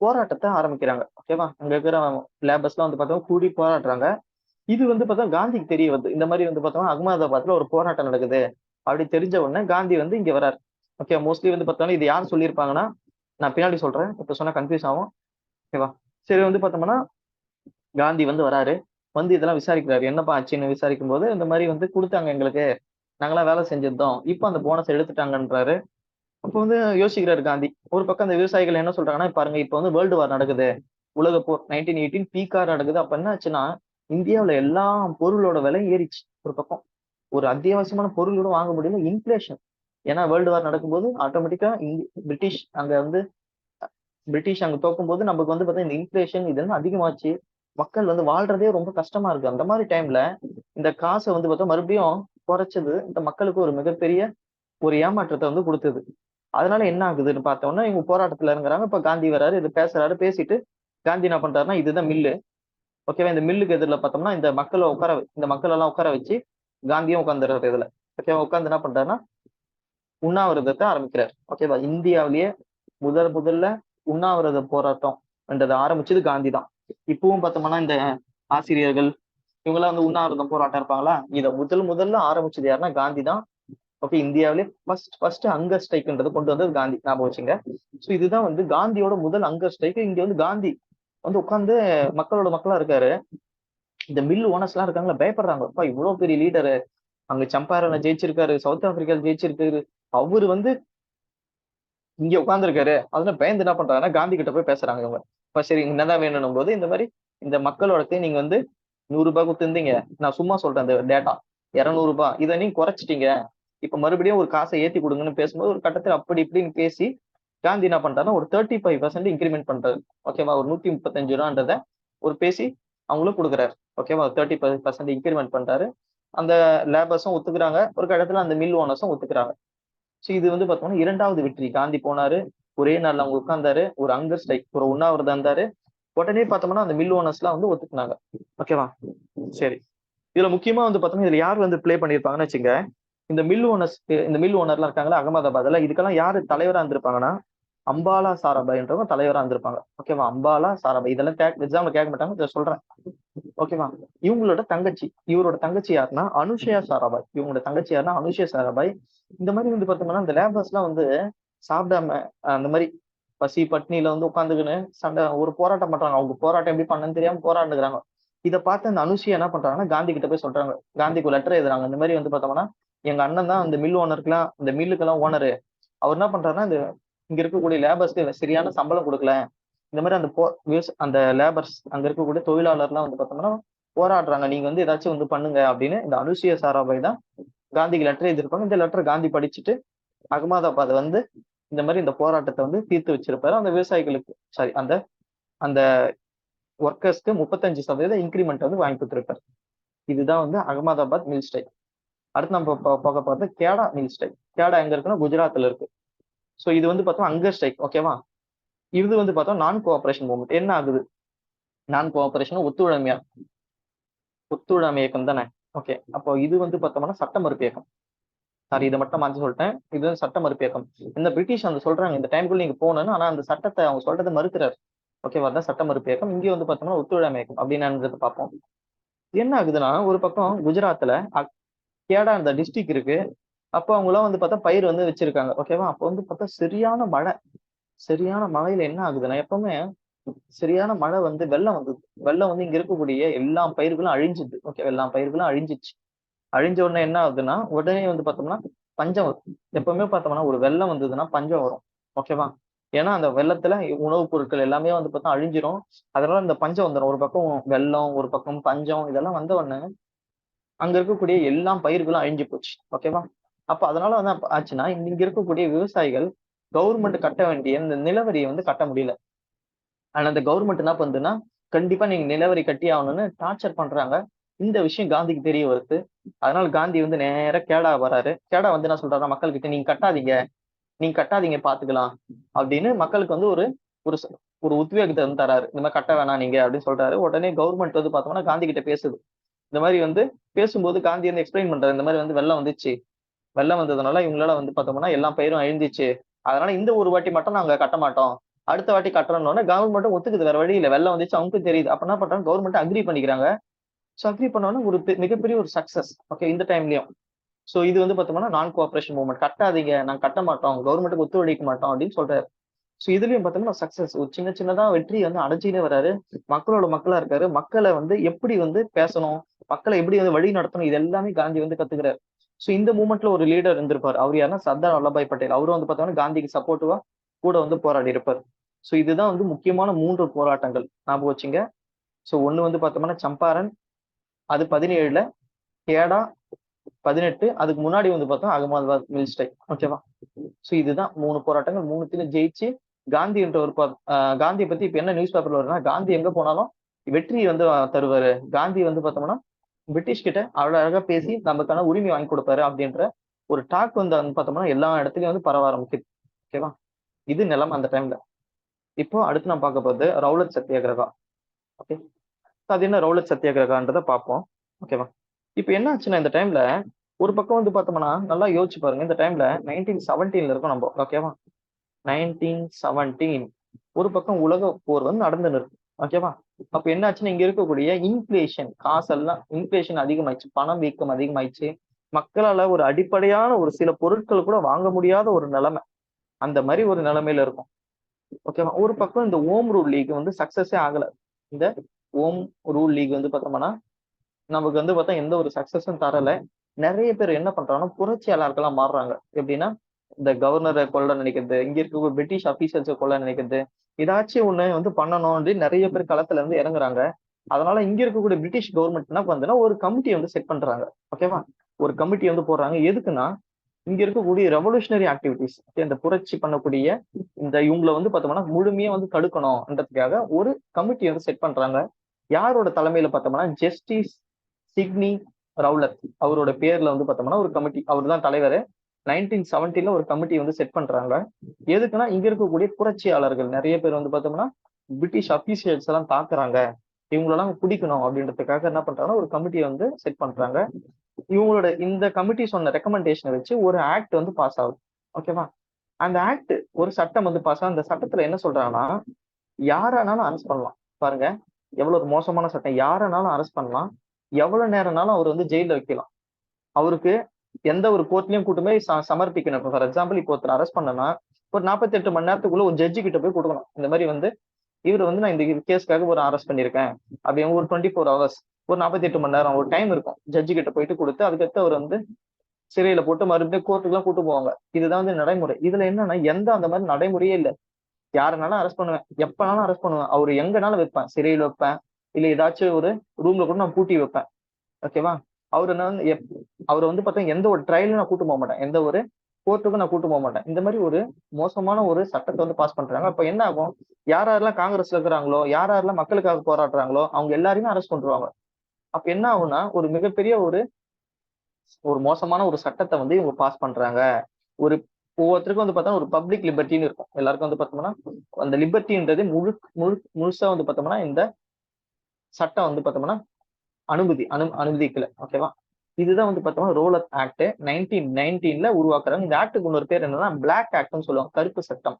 போராட்டத்த ஆரம்பிக்கிறாங்க. ஓகேவா? அங்க இருக்கிற லேபர்ஸ்லாம் வந்து பார்த்தா கூடி போராடுறாங்க. இது வந்து பார்த்தா காந்திக்கு தெரிய வருது. இந்த மாரி வந்து பார்த்தோம்னா அகமதாபாத்ல ஒரு போராட்டம் நடக்குது. அப்படி தெரிஞ்ச உடனே காந்தி வந்து இங்க வராரு. ஓகே. மோஸ்ட்லி வந்து பார்த்தோம்னா இது யார் சொல்லியிருப்பாங்கன்னா, நான் பின்னாடி சொல்றேன். இப்ப சொன்னா கன்ஃப்யூஸ் ஆகும். ஓகேவா? சரி வந்து பார்த்தோம்னா காந்தி வந்து வராரு. வந்து இதெல்லாம் விசாரிக்கிறாரு. என்னப்பா ஆச்சுன்னு விசாரிக்கும்போது, இந்த மாரி வந்து குடுத்தாங்க எங்களுக்கு. நாங்கலாம் வேலை செஞ்சிருந்தோம். இப்ப அந்த போனஸ் எடுத்துட்டாங்கன்றாரு. அப்ப வந்து யோசிக்கிறாரு காந்தி. ஒரு பக்கம் அந்த விவசாயிகள் என்ன சொல்றாங்கன்னா, பாருங்க இப்ப வந்து வேர்ல்டு வார் நடக்குது. உலகப் போர் 1918 பீக்கா நடக்குது. அப்ப என்ன ஆச்சுன்னா, இந்தியாவுல எல்லா பொருளோட விலையும் ஏறிச்சு. ஒரு பக்கம். ஒரு அத்தியாவசியமான பொருள் கூட வாங்க முடியல. இன்ஃப்ளேஷன். ஏன்னா வேர்ல்டு வார் நடக்கும்போது ஆட்டோமேட்டிக்கா பிரிட்டிஷ் அங்க வந்து பிரிட்டிஷ் அங்க தோக்கும்போது நமக்கு வந்து பார்த்தீங்கன்னா, இந்த இன்ஃப்ளேஷன் இதெல்லாம் அதிகமாச்சு. மக்கள் வந்து வாழ்றதே ரொம்ப கஷ்டமா இருக்கு. அந்த மாரி டைம்ல இந்த காச வந்து பார்த்தா மறுபடியும் குறைச்சது இந்த மக்களுக்கு ஒரு மிகப்பெரிய ஒரு ஏமாற்றத்த வந்து குடுத்தது. அதனால என்ன ஆகுதுன்னு பார்த்தோம்னா, இவங்க போராட்டத்துல இறங்குறாங்க. இப்ப காந்தி வராரு. இது பேசுறாரு. பேசிட்டு காந்தி என்ன பண்றாருன்னா, இதுதான் மில்லு. ஓகேவா? இந்த மில்லுக்கு எதிர்ல பார்த்தோம்னா, இந்த மக்கள் எல்லாம் உட்கார வச்சு காந்தியும் உட்கார்ந்துறாரு இதுல. ஓகேவா? உட்கார்ந்து என்ன பண்றாருன்னா, உண்ணாவிரதத்த ஆரம்பிக்கிறார். ஓகேவா? இந்தியாவிலேயே முதல்ல உண்ணாவிரத போராட்டம் என்றத ஆரம்பிச்சது காந்தி தான். இப்பவும் பார்த்தோம்னா, இந்த ஆசிரியர்கள் இவங்கலாம் வந்து உண்ணாவிரதம் போராட்டம் இருப்பாங்களா? இத முதல்ல ஆரம்பிச்சது யாருன்னா காந்தி தான். ஓகே. இந்தியாவிலே ஃபர்ஸ்ட் ஹங்கர் ஸ்ட்ரைக்ன்றத கொண்டு வந்தது காந்தி. ஞாபகம் வச்சுங்க. சோ இதுதான் வந்து காந்தியோட முதல் ஹங்கர் ஸ்ட்ரைக். இங்க வந்து காந்தி வந்து உட்கார்ந்து மக்களோட மக்களா இருக்காரு. இந்த மில் ஓனர்ஸ்லாம் இருக்காங்கல்ல பயப்படுறாங்க. அப்பா இவ்வளவு பெரிய லீடரு. அங்க சம்பாரன்ல ஜெயிச்சிருக்காரு. சவுத் ஆப்பிரிக்கால ஜெயிச்சிருக்காரு. அவரு வந்து இங்க உட்கார்ந்திருக்காரு. அதனால பயந்து என்ன பண்றாங்கன்னா, காந்தி கிட்ட போய் பேசுறாங்க இவங்க. இப்ப சரி என்னதான் வேணும்னும் போது, இந்த மாரி இந்த மக்களோடது நீங்க வந்து ₹100 குடுத்திருந்தீங்க. நான் சும்மா சொல்றேன் இந்த டேட்டா. ₹200 இத நீங்க குறைச்சுட்டீங்க. இப்ப மறுபடியும் ஒரு காச ஏத்தி குடுங்கன்னு பேசும்போது, ஒரு கட்டத்துல அப்படி இப்படின்னு பேசி, காந்தி என்ன பண்றாருன்னா, ஒரு 35% இன்கிரிமெண்ட் பண்றாரு. ஓகேவா? ஒரு ₹135ன்றத ஒரு பேசி அவங்களுக்கு குடுக்குறாரு. ஓகேவா? 35% இன்கிரிமெண்ட் பண்றாரு. அந்த லேபர்ஸும் ஒத்துக்குறாங்க. ஒரு கட்டத்துல அந்த மில் ஓனர்ஸும் ஒத்துக்குறாங்க. சோ இது வந்து பார்த்தோம்னா 2வது வெற்றி. காந்தி போனாரு. ஒரே நாள்ல அவங்க உட்கார்ந்தாரு. ஒரு ஹங்கர் ஸ்ட்ரைக், ஒரு உண்ணாவிரதம் இருந்தாரு. உடனே பார்த்தோம்னா அந்த மில் ஓனர்ஸ்லாம் வந்து ஒத்துக்குனாங்க. ஓகேவா? சரி. இதுல முக்கியமா வந்து பார்த்தோம்னா, இதுல யார் வந்து ப்ளே பண்ணியிருப்பாங்கன்னு வச்சுங்க. இந்த மில் ஓனர்லாம் இருக்காங்கல்ல அகமதாபாத்ல, இதுக்கெல்லாம் யாரு தலைவரா இருந்திருப்பாங்கன்னா, அம்பாலா சாராபாய்ன்றவங்க தலைவரா இருந்திருப்பாங்க. ஓகேவா? அம்பாலா சாராபாய். இதெல்லாம் எக்ஸாம்ல கேட்க மாட்டாங்க. இத சொல்றேன். ஓகேவா? இவங்களோட தங்கச்சி. இவரோட தங்கச்சி யாருன்னா, அனுஷயா சாராபாய். இவங்களோட தங்கச்சி யாருன்னா, அனுஷயா சாராபாய். இந்த மாரி வந்து பார்த்தோம்னா, இந்த லேபர்ஸ்லாம் வந்து சாப்பிடாம அந்த மாரி பசி பட்னியில வந்து உட்கார்ந்துக்கின்னு சண்டை ஒரு போராட்டம் பண்றாங்க. அவங்க போராட்டம் எப்படி பண்ணணும்னு தெரியாம போராடுனுக்குறாங்க. இத பார்த்து அந்த அனுஷியா என்ன பண்றாங்கன்னா, காந்தி கிட்ட போய் சொல்றாங்க. காந்திக்கு ஒரு லெட்டர் எழுதுறாங்க. இந்த மாரி வந்து பார்த்தோம்னா, எங்க அண்ணன் தான் இந்த மில் ஓனருக்குலாம் இந்த மில்லுக்கெல்லாம் ஓனரு. அவர் என்ன பண்றாருன்னா, இங்க இருக்கக்கூடிய லேபர்ஸ்க்கு சரியான சம்பளம் குடுக்கல. இந்த மாரி அந்த லேபர்ஸ் அங்க இருக்கக்கூடிய தொழிலாளர்லாம் வந்து பார்த்தோம்னா, போராடுறாங்க. நீங்க வந்து ஏதாச்சும் வந்து பண்ணுங்க அப்படின்னு இந்த அனுசுயா சாராபாய் தான் காந்திக்கு லெட்டர் எழுதியிருப்பாங்க. இந்த லெட்டர் காந்தி படிச்சுட்டு அகமதாபாத் வந்து இந்த மாரி இந்த போராட்டத்த வந்து தீர்த்து வச்சிருப்பாரு. அந்த விவசாயிகளுக்கு சாரி அந்த அந்த வொர்க்கர்ஸ்க்கு 35% இன்கிரிமெண்ட் வந்து வாங்கி குடுத்திருப்பாரு. இதுதான் வந்து அகமதாபாத் மில் ஸ்ட்ரைக். அடுத்து நம்ம போக போறது கேடா மில் ஸ்ட்ரைக். கேடா எங்க இருக்குன்னா குஜராத்ல இருக்கு. சோ இது வந்து பார்த்தோம் ஹங்கர் ஸ்ட்ரைக். ஓகேவா? இது வந்து பார்த்தோம் நான் கோஆப்பரேஷன் மூவ்மெண்ட். என்ன ஆகுது? நான் கோஆப்பரேஷன் ஒத்துழையாமை இயக்கம் தானே. ஓகே. அப்போ இது வந்து பார்த்தோம்னா சட்ட மறுப்பு இயக்கம். சாரி இத மட்டும் மாத்தி சொல்லிட்டேன். இது வந்து சட்ட மறுப்பு இயக்கம். இந்த பிரிட்டிஷ் வந்து சொல்றாங்க இந்த டைம்க்குள்ள நீங்க போகணும்னு. ஆனா அந்த சட்டத்த அவங்க சொல்றத மறுக்கிறாரு. ஓகேவா? அதான் சட்ட மறுப்பு இயக்கம். இங்க வந்து பார்த்தோம்னா ஒத்துழையாமை இயக்கம் அப்படின்னு பார்ப்போம். என்ன ஆகுதுன்னா, ஒரு பக்கம் குஜராத்ல கேடா அந்த டிஸ்ட்ரிக்ட் இருக்கு. அப்போ அவங்கலாம் வந்து பார்த்தா பயிர் வந்து வச்சிருக்காங்க. ஓகேவா? அப்போ வந்து பார்த்தா சரியான மழை. சரியான மழையில என்ன ஆகுதுன்னா, எப்பவுமே சரியான மழை வந்து வெள்ளம் வந்தது. வெள்ளம் வந்து இங்க இருக்கக்கூடிய எல்லா பயிர்களும் அழிஞ்சுது. ஓகே. எல்லா பயிர்களும் அழிஞ்சிச்சு. அழிஞ்ச உடனே என்ன ஆகுதுன்னா, உடனே வந்து பார்த்தோம்னா, பஞ்சம் வரும். எப்பவுமே பார்த்தோம்னா, ஒரு வெள்ளம் வந்ததுன்னா பஞ்சம் வரும். ஓகேவா? ஏன்னா, அந்த வெள்ளத்துல உணவுப் பொருட்கள் எல்லாமே வந்து பார்த்தா அழிஞ்சிரும். அதனால இந்த பஞ்சம் வந்துரும். ஒரு பக்கம் வெள்ளம், ஒரு பக்கம் பஞ்சம் இதெல்லாம் வந்த உடனே, அங்க இருக்கக்கூடிய எல்லா பயிர்களும் அழிஞ்சு போச்சு. ஓகேவா? அப்ப அதனால வந்து ஆச்சுன்னா, இங்க இருக்கக்கூடிய விவசாயிகள் கவர்மெண்ட் கட்ட வேண்டிய இந்த நிலவரிய வந்து கட்ட முடியல. ஆனா அந்த கவர்மெண்ட் என்ன பண்ணுதுன்னா, கண்டிப்பா நீங்க நிலவரி கட்டி ஆகணும்னு டார்ச்சர் பண்றாங்க. இந்த விஷயம் காந்திக்கு தெரிய வருது. அதனால காந்தி வந்து நேரா கேடா வராரு. கேடா வந்து என்ன சொல்றாருன்னா மக்கள் கிட்ட, நீங்க கட்டாதீங்க பாத்துக்கலாம் அப்படின்னு மக்களுக்கு வந்து ஒரு ஒரு ஒரு உத்வேகத்தை வந்து தராரு. இந்த மாதிரி கட்ட வேணாம் நீங்க அப்படின்னு சொல்றாரு. உடனே கவர்மெண்ட் வந்து பார்த்தோம்னா காந்தி கிட்ட பேசுது. இந்த மாதிரி வந்து பேசும்போது காந்தி வந்து எக்ஸ்பிளைன் பண்றாரு. இந்த மாதிரி வந்து வெள்ளம் வந்துச்சு, வெள்ளம் வந்ததுனால இவங்களால வந்து பார்த்தோம்னா எல்லா பயிரும் அழிஞ்சிச்சு. அதனால இந்த ஒரு வாட்டி மட்டும் நாங்க கட்ட மாட்டோம், அடுத்த வாட்டி கட்டுறோம்னு கவர்மெண்ட்டும் ஒத்துக்குது. வேற வழி இல்ல, வெள்ளம் வந்துச்சு அவங்களுக்கும் தெரியுது. அப்ப என்ன பண்றாங்க, கவர்மெண்ட் அக்ரி பண்ணிக்கிறாங்க. ஸோ அக்ரி பண்ணோன்னா ஒரு மிகப்பெரிய ஒரு சக்சஸ். ஓகே, இந்த டைம்லயும். ஸோ இது வந்து பார்த்தோம்னா நான் கோஆபரேஷன் மூவ்மெண்ட். கட்டாதீங்க, நாங்க கட்ட மாட்டோம், கவர்மெண்ட்டுக்கு ஒத்துழைக்க மாட்டோம் அப்படின்னு சொல்றாரு. ஸோ இதுலயும் பார்த்தோம்னா சக்சஸ், ஒரு சின்ன சின்னதா வெற்றி வந்து அடைஞ்சினே வராரு. மக்களோட மக்களா இருக்காரு. மக்களை வந்து எப்படி வந்து பேசணும், மக்களை எப்படி வந்து வழி நடத்தணும், இது எல்லாமே காந்தி வந்து கத்துக்கிறாரு. ஸோ இந்த மூமெண்ட்ல ஒரு லீடர் இருந்திருப்பார். அவர் யாருன்னா சர்தார் வல்லபாய் பட்டேல். அவரும் வந்து பார்த்தோம்னா காந்திக்கு சப்போர்ட்டிவா கூட வந்து போராடி இருப்பார். ஸோ இதுதான் வந்து முக்கியமான 3 போராட்டங்கள், ஞாபகம் வச்சுங்க. ஸோ ஒண்ணு வந்து பார்த்தோம்னா சம்பாரன், அது 17ல, கேடா 18, அதுக்கு முன்னாடி வந்து பார்த்தோம் அகமதாபாத் மில் ஸ்ட்ரைக். ஓகேவா. ஸோ இதுதான் 3 போராட்டங்கள். 3த்திலும் ஜெயிச்சு காந்தி என்ற ஒரு காந்தியை பத்தி இப்ப என்ன நியூஸ் பேப்பர்ல வருதுன்னா, காந்தி எங்க போனாலும் வெற்றி வந்து தருவாரு. காந்தி வந்து பார்த்தோம்னா பிரிட்டிஷ் கிட்ட அவ்வளவு அழகா பேசி நமக்கான உரிமை வாங்கி கொடுப்பாரு அப்படின்ற ஒரு டாக் வந்து பார்த்தோம்னா எல்லா இடத்துலயும் வந்து பரவ ஆரம்பிக்குது. ஓகேவா. இது நிலம் அந்த டைம்ல. இப்போ அடுத்து நான் பார்க்க போறது ரவுலட் சத்தியாகிரகா. ஓகே, அது என்ன ரவுலட் சத்தியாகிரகான்றத பார்ப்போம். ஓகேவா. இப்ப என்ன ஆச்சுன்னா இந்த டைம்ல ஒரு பக்கம் வந்து பார்த்தோம்னா நல்லா யோசிச்சு பாருங்க. இந்த டைம்ல 1917 இருக்கோம் நம்ம. ஓகேவா. 1917 ஒரு பக்கம் உலக போர் வந்து நடந்துன்னு இருக்கு. ஓகேவா. அப்ப என்ன ஆச்சுன்னா இங்க இருக்கக்கூடிய இன்ஃபிளேஷன், காசெல்லாம் இன்ஃபிளேஷன் அதிகமாயிடுச்சு, பணம் வீக்கம் அதிகமாயிடுச்சு. மக்களால ஒரு அடிப்படையான ஒரு சில பொருட்கள் கூட வாங்க முடியாத ஒரு நிலைமை, அந்த மாதிரி ஒரு நிலைமையில இருக்கும். ஓகேவா. ஒரு பக்கம் இந்த ஓம் ரூல் லீக் வந்து சக்சஸே ஆகல. இந்த ஓம் ரூல் லீக் வந்து பார்த்தோம்னா நமக்கு வந்து பார்த்தா எந்த ஒரு சக்சஸும் தரல. நிறைய பேர் என்ன பண்றாங்கன்னா புரட்சியாளர்களா மாறுறாங்க. எப்படின்னா இந்த கவர்னரை கொல்ல நினைக்கிறது, இங்க இருக்க பிரிட்டிஷ் அபிஷியல்ஸை கொல்ல நினைக்கிறது, ஏதாச்சும் ஒண்ணு வந்து பண்ணணும் அப்படின்னு நிறைய பேர் களத்துல இருந்து இறங்குறாங்க. அதனால இங்க இருக்கக்கூடிய பிரிட்டிஷ் கவர்மெண்ட் என்ன பண்ணுதுன்னா ஒரு கமிட்டி வந்து செட் பண்றாங்க. ஓகேவா. ஒரு கமிட்டி வந்து போடுறாங்க. எதுக்குன்னா இங்க இருக்கக்கூடிய ரெவல்யூஷனரி ஆக்டிவிட்டிஸ், இந்த புரட்சி பண்ணக்கூடிய இந்த இவங்களை வந்து பார்த்தோம்னா முழுமையா வந்து தடுக்கணும்ன்றதுக்காக ஒரு கமிட்டி வந்து செட் பண்றாங்க. யாரோட தலைமையில பார்த்தோம்னா ஜஸ்டிஸ் சிட்னி ரவுலட் அவரோட பேர்ல வந்து பார்த்தோம்னா ஒரு கமிட்டி, அவர் தான் தலைவர். 1917 ஒரு கமிட்டி வந்து செட் பண்றாங்க. எதுக்குன்னா இங்க இருக்கக்கூடிய புரட்சியாளர்கள் நிறைய பேர் வந்து பார்த்தோம்னா பிரிட்டிஷ் அபிஷியல்ஸ் எல்லாம் தாக்குறாங்க, இவங்களெல்லாம் பிடிக்கணும் அப்படின்றதுக்காக என்ன பண்றாங்கன்னா ஒரு கமிட்டியை வந்து செட் பண்றாங்க. இவங்களோட இந்த கமிட்டி சொன்ன ரெக்கமெண்டேஷனை வச்சு ஒரு ஆக்ட் வந்து பாஸ் ஆகுது. ஓகேவா. அந்த ஆக்ட் ஒரு சட்டம் வந்து பாஸ் ஆகும். அந்த சட்டத்துல என்ன சொல்றாங்கன்னா யாரானாலும் அரெஸ்ட் பண்ணலாம். பாருங்க எவ்வளவு ஒரு மோசமான சட்டம். யாரானாலும் அரெஸ்ட் பண்ணலாம், எவ்வளவு நேரம்னாலும் அவர் வந்து ஜெயில வைக்கலாம். அவருக்கு எந்த ஒரு கோர்ட்லயும் கூட்டு போய் சமர்ப்பிக்கணும். இப்போ ஃபார் எக்ஸாம்பிள் இப்போ ஒருத்தர் அரெஸ்ட் பண்ணனா ஒரு 48 மணி நேரத்துக்குள்ள ஒரு ஜட்ஜி கிட்ட போய் கொடுக்கணும். இந்த மாதிரி வந்து இவர் வந்து நான் இந்த கேஸ்க்காக ஒரு அரெஸ்ட் பண்ணியிருக்கேன் அப்படி ஒரு 24 ஹவர்ஸ், ஒரு 48 மணி நேரம் ஒரு டைம் இருக்கும். ஜட்ஜி கிட்ட போயிட்டு கொடுத்து அதுக்கடுத்து அவர் வந்து சிறையில போட்டு மறுபடியும் கோர்ட்டுக்கு எல்லாம் கூட்டு போவாங்க. இதுதான் வந்து நடைமுறை. இதுல என்னன்னா எந்த அந்த மாதிரி நடைமுறையே இல்லை. யாருனாலும் அரெஸ்ட் பண்ணுவேன், எப்பனாலும் அரெஸ்ட் பண்ணுவேன், அவர் எங்கனாலும் வைப்பேன், சிறையில் வைப்பேன், இல்ல ஏதாச்சும் ஒரு ரூம்ல கூட நான் பூட்டி வைப்பேன். ஓகேவா. அவர் என்ன வந்து அவர் வந்து பார்த்தா எந்த ஒரு ட்ரையலும் நான் கூட்டு போக மாட்டேன், எந்த ஒரு கோர்ட்டுக்கும் நான் கூட்டு போக மாட்டேன். இந்த மாதிரி ஒரு மோசமான ஒரு சட்டத்தை வந்து பாஸ் பண்றாங்க. அப்ப என்ன ஆகும், யாரெல்லாம் காங்கிரஸ்ல இருக்கிறாங்களோ, யாரெல்லாம் மக்களுக்காக போராடுறாங்களோ அவங்க எல்லாரையுமே அரெஸ்ட் பண்றாங்க. அப்ப என்ன ஆகும்னா ஒரு மிகப்பெரிய ஒரு ஒரு மோசமான ஒரு சட்டத்தை வந்து இவங்க பாஸ் பண்றாங்க. ஒரு ஒவ்வொருத்தருக்கும் வந்து பார்த்தா ஒரு பப்ளிக் லிபர்ட்டின்னு இருக்கும். எல்லாருக்கும் வந்து பார்த்தோம்னா அந்த லிபர்ட்டின்றது முழுசா வந்து பார்த்தோம்னா இந்த சட்டம் வந்து பார்த்தோம்னா அனுமதிக்கல. ஓகேவா. இதுதான் வந்து பார்த்தோம்னா ரோலர் ஆக்ட் 1919 உருவாக்குறாங்க. இந்த ஆக்டுக்கு இன்னொரு பேர் என்னன்னா பிளாக் ஆக்ட்னு சொல்லுவாங்க, கருப்பு சட்டம்.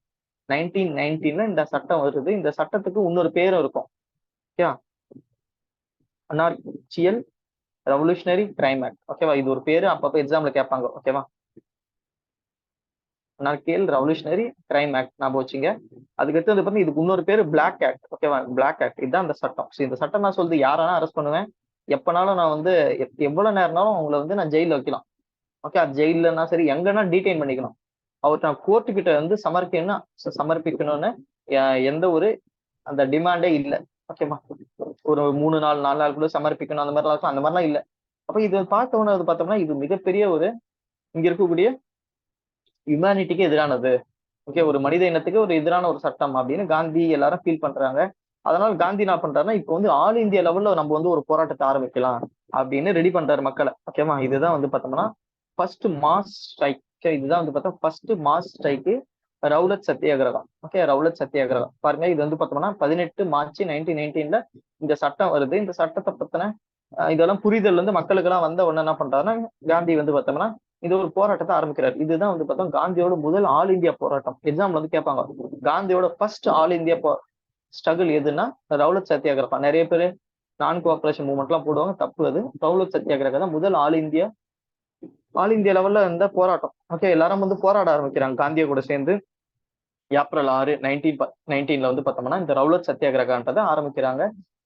1919 இந்த சட்டம் வருது. இந்த சட்டத்துக்கு இன்னொரு பேரும் இருக்கும். ஓகேவா. அனார்ச்சியல் ரெவல்யூஷனரி கிரைம் ஆக்ட். ஓகேவா. இது ஒரு பேரு அப்பப்ப எக்ஸாம்ல கேட்பாங்க. ஓகேவா. அனார்ச்சியல் ரெவல்யூஷனரி கிரைம் ஆக்ட் ஞாபகம் வச்சுங்க. அதுக்கடுத்து வந்து பார்த்தீங்கன்னா இதுக்கு இன்னொரு பேரு பிளாக் ஆக்ட். ஓகேவா. பிளாக் ஆக்ட் இதுதான் அந்த சட்டம். இந்த சட்டம் நான் சொல்றது யாரானா அரெஸ்ட் பண்ணுவேன், எப்பனாலும் நான் வந்து எவ்வளவு நேரம்னாலும் அவங்கள வந்து நான் ஜெயில வைக்கலாம். ஓகே. அது ஜெயிலன்னா சரி எங்கன்னா டீடைன் பண்ணிக்கணும். அவர் நான் கோர்ட்டு கிட்ட வந்து சமர்ப்பிக்கணும்னு எந்த ஒரு அந்த டிமாண்டே இல்லை. ஓகேவா. ஒரு 3 நாள் 4 நாளுக்குள்ள சமர்ப்பிக்கணும் அந்த மாதிரிலாம் இருக்கும், அந்த மாதிரிலாம் இல்லை. அப்ப இது பார்த்தோம்னா அது பார்த்தோம்னா இது மிகப்பெரிய ஒரு இங்க இருக்கக்கூடிய ஹியூமனிட்டிக்கு எதிரானது. ஓகே. ஒரு மனித இனத்துக்கு ஒரு எதிரான ஒரு சட்டம் அப்படின்னு காந்தி எல்லாரும் ஃபீல் பண்றாங்க. அதனால காந்தி என்ன பண்றாருன்னா இப்போ வந்து ஆல் இந்தியா லெவல்ல நம்ம வந்து ஒரு போராட்டத்தை ஆரம்பிக்கலாம் அப்படின்னு ரெடி பண்றாரு மக்களை. ஓகேவா, இதுதான் வந்து பார்த்தோம்னா ஃபர்ஸ்ட் மாஸ் ஸ்ட்ரைக். இதுதான் வந்து பார்த்தா ஃபர்ஸ்ட் மாஸ் ஸ்ட்ரைக்கு ரவுலட் சத்தியாகிரகம். ஓகே, ரவுலட் சத்தியாகிரகம் பாருங்க, இது வந்து பார்த்தோம்னா 18 மார்ச் 1919 இந்த சட்டம் வருது. இந்த சட்டத்தை பத்தின இதெல்லாம் புரிதல் வந்து மக்களுக்கு எல்லாம் வந்த உடனே என்ன பண்றாருன்னா காந்தி வந்து பார்த்தோம்னா இது ஒரு போராட்டத்தை ஆரம்பிக்கிறார். இதுதான் வந்து பார்த்தோம் காந்தியோட முதல் ஆல் இந்தியா போராட்டம். எக்ஸாம்ல வந்து கேட்பாங்க காந்தியோட ஃபர்ஸ்ட் ஆல் இந்தியா ஸ்ட்ரகிள் எதுன்னா ரவுலட் சத்தியாகிரகம். நிறைய பேர் நான் கோஆபரேஷன் மூவ்மெண்ட் எல்லாம் போடுவாங்க, தப்பு. அது ரவுலட் சத்தியாகிரகம் தான் முதல் ஆல் இந்தியா லெவல்ல இருந்த போராட்டம். ஓகே, எல்லாரும் வந்து போராட ஆரம்பிக்கிறாங்க காந்திய கூட சேர்ந்து. ஏப்ரல் 6 1919 வந்து பார்த்தோம்னா இந்த ரவுலட் சத்தியாகிரகன்றதை ஆரம்பிக்கிறாங்க.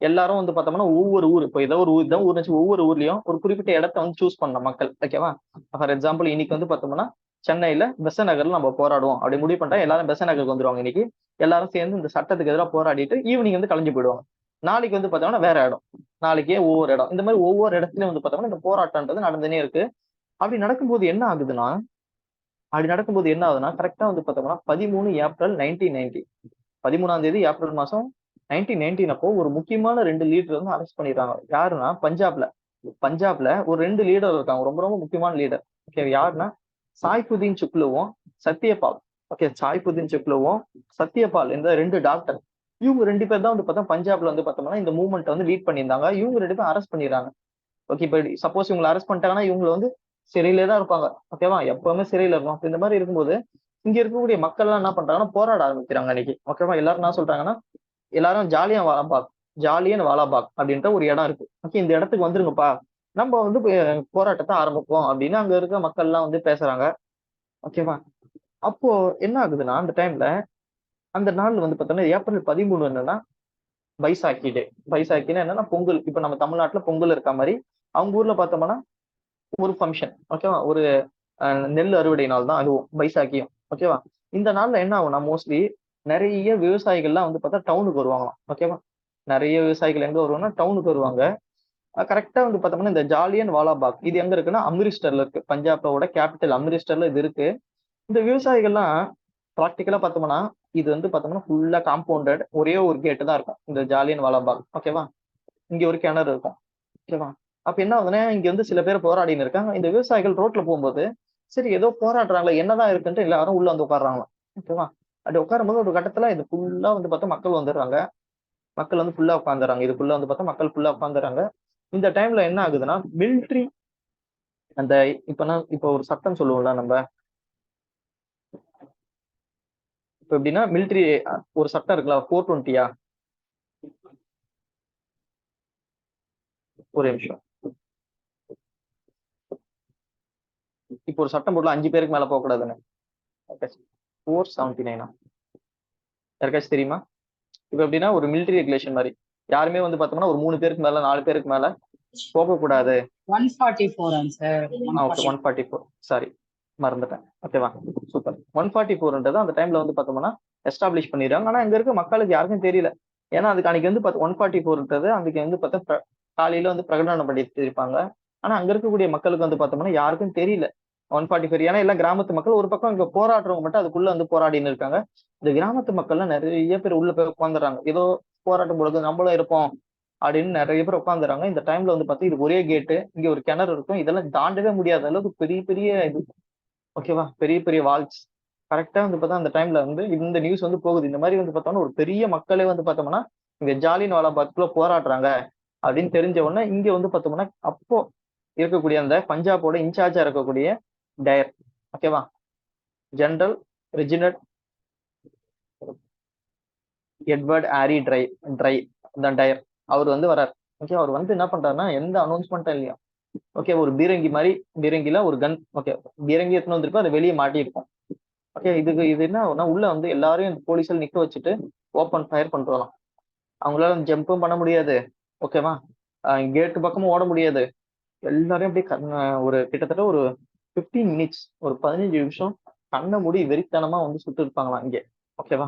எல்லாரும் வந்து பார்த்தோம்னா ஒவ்வொரு ஊர், இப்போ ஏதோ ஒரு ஊர் தான் ஊர், ஒவ்வொரு ஊர்லயும் ஒரு குறிப்பிட்ட இடத்த வந்து சூஸ் பண்ண மக்கள். ஓகேவா, ஃபார் எக்ஸாம்பிள் இன்னைக்கு வந்து பார்த்தோம்னா சென்னையில பெசநகர்ல நம்ம போராடுவோம் அப்படி முடிவு பண்ணிட்டா எல்லாரும் பெசநகருக்கு வந்துருவாங்க. இன்னைக்கு எல்லாரும் சேர்ந்து இந்த சட்டத்துக்கு எதிராக போராடிட்டு ஈவினிங் வந்து கலைஞ்சு போயிடுவாங்க. நாளைக்கு வந்து பார்த்தோம்னா வேற இடம், நாளைக்கே ஒவ்வொரு இடம், இந்த மாதிரி ஒவ்வொரு இடத்துலயும் வந்து பார்த்தோம்னா இந்த போராட்டம்ன்றது நடந்துனே இருக்கு. அப்படி நடக்கும்போது என்ன ஆகுதுன்னா கரெக்டா வந்து பார்த்தோம்னா 13 ஏப்ரல் 1990, 13ஆம் தேதி ஏப்ரல் மாசம் 1919 அப்போ ஒரு முக்கியமான 2 லீடர் வந்து அரெஸ்ட் பண்ணிடுறாங்க. யாருன்னா பஞ்சாப்ல ஒரு 2 லீடர் இருக்காங்க, ரொம்ப ரொம்ப முக்கியமான லீடர். ஓகே, யாருன்னா சாய்புதீன் சுக்லுவும் சத்யபால். ஓகே, சாய்புதீன் சுக்லுவும் சத்யபால் இந்த 2 டாக்டர், இவங்க 2 பேர் தான் வந்து பார்த்தா பஞ்சாப்ல வந்து பார்த்தோம்னா இந்த மூவ்மெண்ட் வந்து லீட் பண்ணியிருந்தாங்க. இவங்க 2 பேரும் அரெஸ்ட் பண்ணிடுறாங்க. ஓகே, இப்ப சப்போஸ் இவங்களை அரெஸ்ட் பண்ணிட்டாங்கன்னா இவங்க வந்து சிறையிலே தான் இருப்பாங்க. ஓகேவா, எப்பவுமே சிறையில இருக்கும். இந்த மாதிரி இருக்கும்போது இங்க இருக்கக்கூடிய மக்கள் எல்லாம் என்ன பண்றாங்கன்னா போராட ஆரம்பிக்கிறாங்க அன்னைக்கு. ஓகேவா, எல்லாரும் என்ன சொல்றாங்கன்னா எல்லாரும் ஜாலியன் வாலாபாக் அப்படின்ற ஒரு இடம் இருக்கு. ஓகே, இந்த இடத்துக்கு வந்துருங்கப்பா, நம்ம வந்து போராட்டத்தை ஆரம்பிப்போம் அப்படின்னு அங்க இருக்க மக்கள் எல்லாம் வந்து பேசுறாங்க. ஓகேவா, அப்போ என்ன ஆகுதுன்னா அந்த நாள் வந்து பார்த்தோம்னா ஏப்ரல் 13 என்னன்னா பைசாக்கி டே. பைசாக்கின்னா என்னன்னா பொங்கல். இப்ப நம்ம தமிழ்நாட்டுல பொங்கல் இருக்க மாதிரி அவங்க ஊர்ல பார்த்தோம்னா ஒரு ஃபங்க்ஷன். ஓகேவா, ஒரு நெல் அறுவடை நாள் தான் அதுவும் பைசாக்கியும். ஓகேவா, இந்த நாள்ல என்ன ஆகும்னா மோஸ்ட்லி நிறைய விவசாயிகள்லாம் வந்து பார்த்தா டவுனுக்கு வருவாங்களாம். ஓகேவா, நிறைய விவசாயிகள் எங்க வருவாங்கன்னா டவுனுக்கு வருவாங்க. கரெக்டா வந்து பார்த்தோம்னா இந்த ஜாலியன் வாலாபாக் இது எங்க இருக்குன்னா அம்ரிஸ்டர்ல இருக்கு. பஞ்சாபோட கேபிட்டல் அம்ரிஸ்டர்ல இது இருக்கு. இந்த விவசாயிகள்லாம் ப்ராக்டிக்கலா பார்த்தோம்னா இது வந்து பார்த்தோம்னா ஃபுல்லா காம்பவுண்டட், ஒரே ஒரு கேட்டு தான் இருக்கும் இந்த ஜாலியன் வாலாபாக். ஓகேவா, இங்க ஒரு கிணறு இருக்கும். ஓகேவா, அப்ப என்ன ஆகுதுன்னா இங்க வந்து சில பேர் போராடின்னு இருக்காங்க. இந்த விவசாயிகள் ரோட்ல போகும்போது சரி ஏதோ போராடுறாங்களா என்னதான் இருக்குன்ட்டு எல்லாரும் உள்ள வந்து உட்காடுறாங்களாம். ஓகேவா, அப்படி உட்காரும்போது ஒரு கட்டத்துல இது ஃபுல்லா வந்து பார்த்தா மக்கள் வந்துடுறாங்க. மக்கள் வந்து ஃபுல்லா உட்காந்துறாங்க. இதுக்குள்ள வந்து பார்த்தா மக்கள் ஃபுல்லா உட்காந்துறாங்க. இந்த டைம்ல என்ன ஆகுதுன்னா மிலிட்ரி அந்த இப்ப ஒரு சட்டம் சொல்லுவோம்ல நம்ம, இப்ப எப்படின்னா மிலிட்ரி ஒரு சட்டம் இருக்குல்ல 420. ஒரு நிமிஷம். இப்போ ஒரு சட்டம் போடல 5 பேருக்கு மேல போக கூடாதுன்னு. 479 யாருக்காச்சும் தெரியுமா? இப்ப எப்படின்னா ஒரு மிலிட்ரி ரெகுலேஷன் மாதிரி யாருமே வந்து பார்த்தோம்னா ஒரு 3 பேருக்கு மேல 4 பேருக்கு மேல போக கூடாது. 144 சாரி மறந்துட்டேன். ஓகேவா, சூப்பர். 144ன்றது அந்த டைம்ல வந்து பார்த்தோம்னா எஸ்டாப்ளிஷ் பண்ணிடுறாங்க. ஆனா இங்க இருக்க மக்களுக்கு யாருக்கும் தெரியல. ஏன்னா அதுக்கு அன்னைக்கு வந்து 144ன்றது அன்னைக்கு வந்து பார்த்தா காலையில வந்து பிரகடனம் பண்ணிருப்பாங்க. ஆனா அங்க இருக்கக்கூடிய மக்களுக்கு வந்து பார்த்தோம்னா யாருக்கும் தெரியல 144. ஏன்னா எல்லாம் கிராமத்து மக்கள் ஒரு பக்கம் இங்க போராடுறவங்க மட்டும் அதுக்குள்ள வந்து போராடின்னு இருக்காங்க. இந்த கிராமத்து மக்கள்லாம் நிறைய பேர் உள்ள போய் உட்காந்துறாங்க. ஏதோ போராட்டம் பொழுது நம்மளும் இருப்போம் அப்படின்னு நிறைய பேர் உட்காந்துறாங்க. இந்த டைம்ல வந்து பார்த்தா இது ஒரே கேட்டு, இங்க ஒரு கிணறு இருக்கும், இதெல்லாம் தாண்டவே முடியாத அளவுக்கு பெரிய பெரிய இது. ஓகேவா, பெரிய பெரிய வால்ஸ். கரெக்டா வந்து பார்த்தா அந்த டைம்ல வந்து இந்த நியூஸ் வந்து போகுது. இந்த மாதிரி வந்து பார்த்தோம்னா ஒரு பெரிய மக்களே வந்து பார்த்தோம்னா இங்க ஜாலியன் வாலாபாக்குள்ள போராடுறாங்க அப்படின்னு தெரிஞ்ச உடனே இங்க வந்து பார்த்தோம்னா அப்போ இருக்கக்கூடிய அந்த பஞ்சாபோட இன்சார்ஜா இருக்கக்கூடிய டயர். ஓகேவா, ஜெனரல் ரெஜினட் எட்வர்ட் ஆரி ட்ரை தான் டயர். அவர் வந்து வரார். ஓகே, அவர் வந்து என்ன பண்றாருன்னா எந்த அனௌன்ஸ்மெண்ட்டும் இல்லையா. ஓகே, ஒரு பீரங்கி மாதிரி, பீரங்கில ஒரு கன். ஓகே, பீரங்கி எடுத்துன்னு வந்திருப்போம், அதை வெளியே மாட்டியிருக்கும். ஓகே, இது என்ன ஆகும்னா உள்ள வந்து எல்லாரையும் போலீஸில் நிக்க வச்சுட்டு ஓப்பன் ஃபயர் பண்றோம். அவங்களால ஜம்பும் பண்ண முடியாது. ஓகேவா, கேட்டு பக்கமும் ஓட முடியாது. எல்லாரையும் அப்படியே ஒரு கிட்டத்தட்ட ஒரு 15 மினிட்ஸ், ஒரு 15 நிமிஷம் கண்ணை மூடி வெறித்தனமா வந்து சுட்டு இருப்பாங்களாம் இங்கே. ஓகேவா,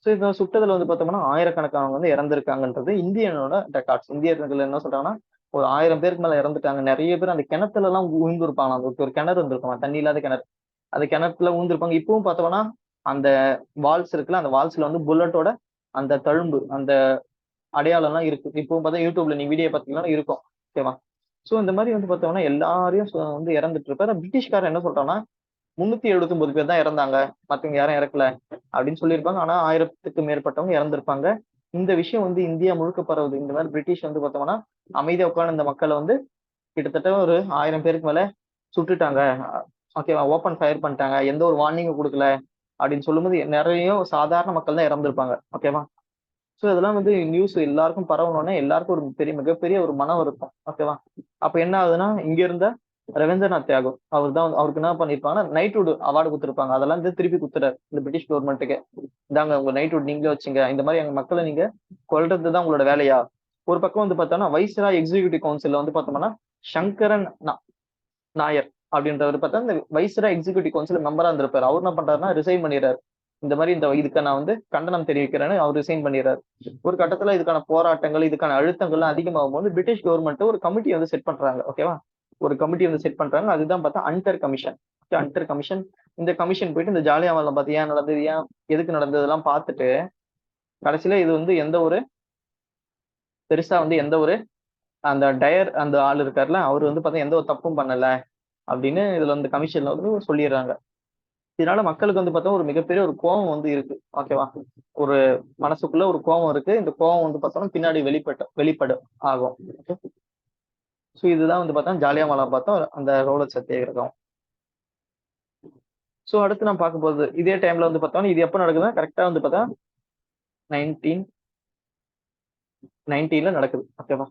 ஸோ இந்த சுட்டதுல வந்து பார்த்தோம்னா ஆயிரக்கணக்கானவங்க வந்து இறந்திருக்காங்கன்றது இந்தியனோட ரெக்கார்ட்ஸ். இந்தியர்கள் என்ன சொல்றாங்கன்னா ஒரு 1000 பேருக்கு மேல இறந்துட்டாங்க. நிறைய பேர் அந்த கிணத்துல எல்லாம் ஊழ்ந்திருப்பாங்க. அந்த ஒரு கிணறு இருந்திருக்கும், தண்ணி இல்லாத கிணறு. அந்த கிணத்துல ஊழ்ந்திருப்பாங்க. இப்பவும் பார்த்தோம்னா அந்த வால்ஸ் இருக்குல்ல, அந்த வால்ஸ்ல வந்து புல்லட்டோட அந்த தழும்பு, அந்த அடையாளம்லாம் இருக்கு. இப்போ பார்த்தா யூடியூப்ல நீ வீடியோ பார்த்தீங்கன்னா இருக்கும். ஓகேவா? ஸோ இந்த மாதிரி வந்து பார்த்தோம்னா எல்லாரையும் வந்து இறந்துட்டு இருப்பாரு. பிரிட்டிஷ்காரன் என்ன சொல்றான்னா 379 பேர் தான் இறந்தாங்க, மத்தவங்க யாரும் இறக்கல அப்படின்னு சொல்லியிருப்பாங்க. ஆனா 1000த்துக்கு மேற்பட்டவங்க இறந்திருப்பாங்க. இந்த விஷயம் வந்து இந்தியா முழுக்க பரவுது. இந்த மாதிரி பிரிட்டிஷ் வந்து பார்த்தோம்னா அமைதியா உட்கார்ந்து இந்த மக்களை வந்து கிட்டத்தட்ட ஒரு 1000 பேருக்கு மேல சுட்டுட்டாங்க. ஓகேவா? ஓப்பன் ஃபயர் பண்ணிட்டாங்க. எந்த ஒரு வார்னிங்கும் கொடுக்கல அப்படின்னு சொல்லும்போது நிறைய சாதாரண மக்கள் தான் இறந்திருப்பாங்க. ஓகேவா? ஸோ இதெல்லாம் வந்து நியூஸ் எல்லாருக்கும் பரவணும்னா எல்லாருக்கும் ஒரு மிகப்பெரிய ஒரு மனம் இருக்கும். ஓகேவா? அப்ப என்ன ஆகுதுன்னா இங்க இருந்த ரவீந்திரநாத் தியாகூர் அவர் தான் அவருக்கு என்ன பண்ணிருப்பாங்கன்னா நைட்வுட் அவார்டு கொடுத்திருப்பாங்க. அதெல்லாம் வந்து திருப்பி கொடுத்துட்டாரு இந்த பிரிட்டிஷ் கவர்மெண்ட்டுக்கு. இந்தாங்க உங்க நைட்வுட் நீங்களே வச்சுங்க. இந்த மாதிரி எங்க மக்களை நீங்க கொல்றதுதான் உங்களோட வேலையா? ஒரு பக்கம் வந்து பார்த்தோம்னா வைஸ்ராய் எக்ஸிகியூட்டிவ் கவுன்சில்ல வந்து பார்த்தோம்னா சங்கரன் நாயர் அப்படின்றவர் பார்த்தா இந்த வைஸ்ராய் எக்ஸிகியூட்டிவ் கவுன்சில் மெம்பரா இருந்திருப்பாரு. அவர் என்ன பண்றாருன்னா ரிசைன் பண்ணிடுறாரு. இந்த மாதிரி இதுக்கு நான் வந்து கண்டனம் தெரிவிக்கிறேன்னு அவர் ரிசைன் பண்ணிடுறாரு. ஒரு கட்டத்துல இதுக்கான போராட்டங்கள், இதுக்கான அழுத்தங்கள்லாம் அதிகமாகும் போது பிரிட்டிஷ் கவர்மெண்ட் ஒரு கமிட்டி வந்து செட் பண்றாங்க. ஓகேவா? ஒரு கமிட்டி வந்து செட் பண்றாங்க. அதுதான் பார்த்தா அன்டர் கமிஷன். Under commission. இந்த கமிஷன் போயிட்டு இந்த ஜாலியன்வாலா பாத் ஏன் நடந்தது, ஏன் எதுக்கு நடந்ததெல்லாம் பார்த்துட்டு கடைசியில இது வந்து எந்த ஒரு பெருசா வந்து எந்த ஒரு அந்த டயர் அந்த ஆள் இருக்காருல்ல அவர் வந்து பார்த்தா எந்த ஒரு தப்பும் பண்ணல அப்படின்னு இதுல வந்து கமிஷன்ல வந்து சொல்லிடுறாங்க. இதனால மக்களுக்கு வந்து பார்த்தா ஒரு மிகப்பெரிய ஒரு கோபம் வந்து இருக்கு. ஓகேவா? ஒரு மனசுக்குள்ள ஒரு கோபம் இருக்கு. இந்த கோபம் வந்து பார்த்தோம்னா பின்னாடி வெளிப்படு ஆகும். ஸோ இதுதான் வந்து பார்த்தா ஜாலியன்வாலா பார்த்தோம் அந்த ரோலர் சத்தியாகிரகம். ஸோ அடுத்து நான் பார்க்க போகுது இதே டைம்ல வந்து பார்த்தோம்னா இது எப்போ நடக்குதுன்னா கரெக்டா வந்து பார்த்தா 1919ல நடக்குது. ஓகேவா?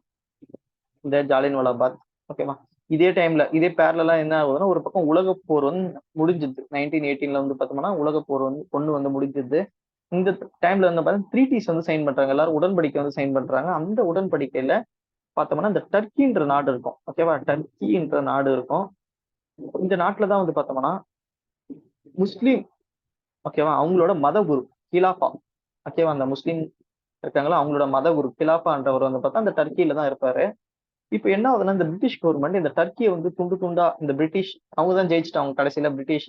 இந்த ஜாலியன்வாலா பாத். ஓகேவா? இதே டைம்ல இதே பேரலா என்ன ஆகுதுன்னா ஒரு பக்கம் உலகப் போர் வந்து முடிஞ்சுது. 1918ல வந்து பார்த்தோம்னா உலகப் போர் வந்து வந்து முடிஞ்சது. இந்த டைம்ல வந்து பார்த்தா ட்ரீட்டிஸ் வந்து சைன் பண்றாங்க. எல்லாரும் உடன்படிக்கை வந்து சைன் பண்றாங்க. அந்த உடன்படிக்கையில பார்த்தோம்னா இந்த டர்க்கின்ற நாடு இருக்கும். ஓகேவா? டர்க்கின்ற நாடு இருக்கும். இந்த நாட்டுல தான் வந்து பார்த்தோம்னா முஸ்லீம், ஓகேவா, அவங்களோட மத குரு கிலாஃபா. ஓகேவா? அந்த முஸ்லீம் இருக்காங்களா அவங்களோட மத குரு கிலாஃபான்றவர் வந்து பார்த்தா அந்த டர்க்கியில தான் இருப்பாரு. இப்ப என்ன ஆகுதுன்னா இந்த பிரிட்டிஷ் கவர்மெண்ட் இந்த டர்க்கியை வந்து துண்டு துண்டா இந்த பிரிட்டிஷ் அவங்க தான் ஜெயிச்சுட்டாங்க கடைசியில. பிரிட்டிஷ்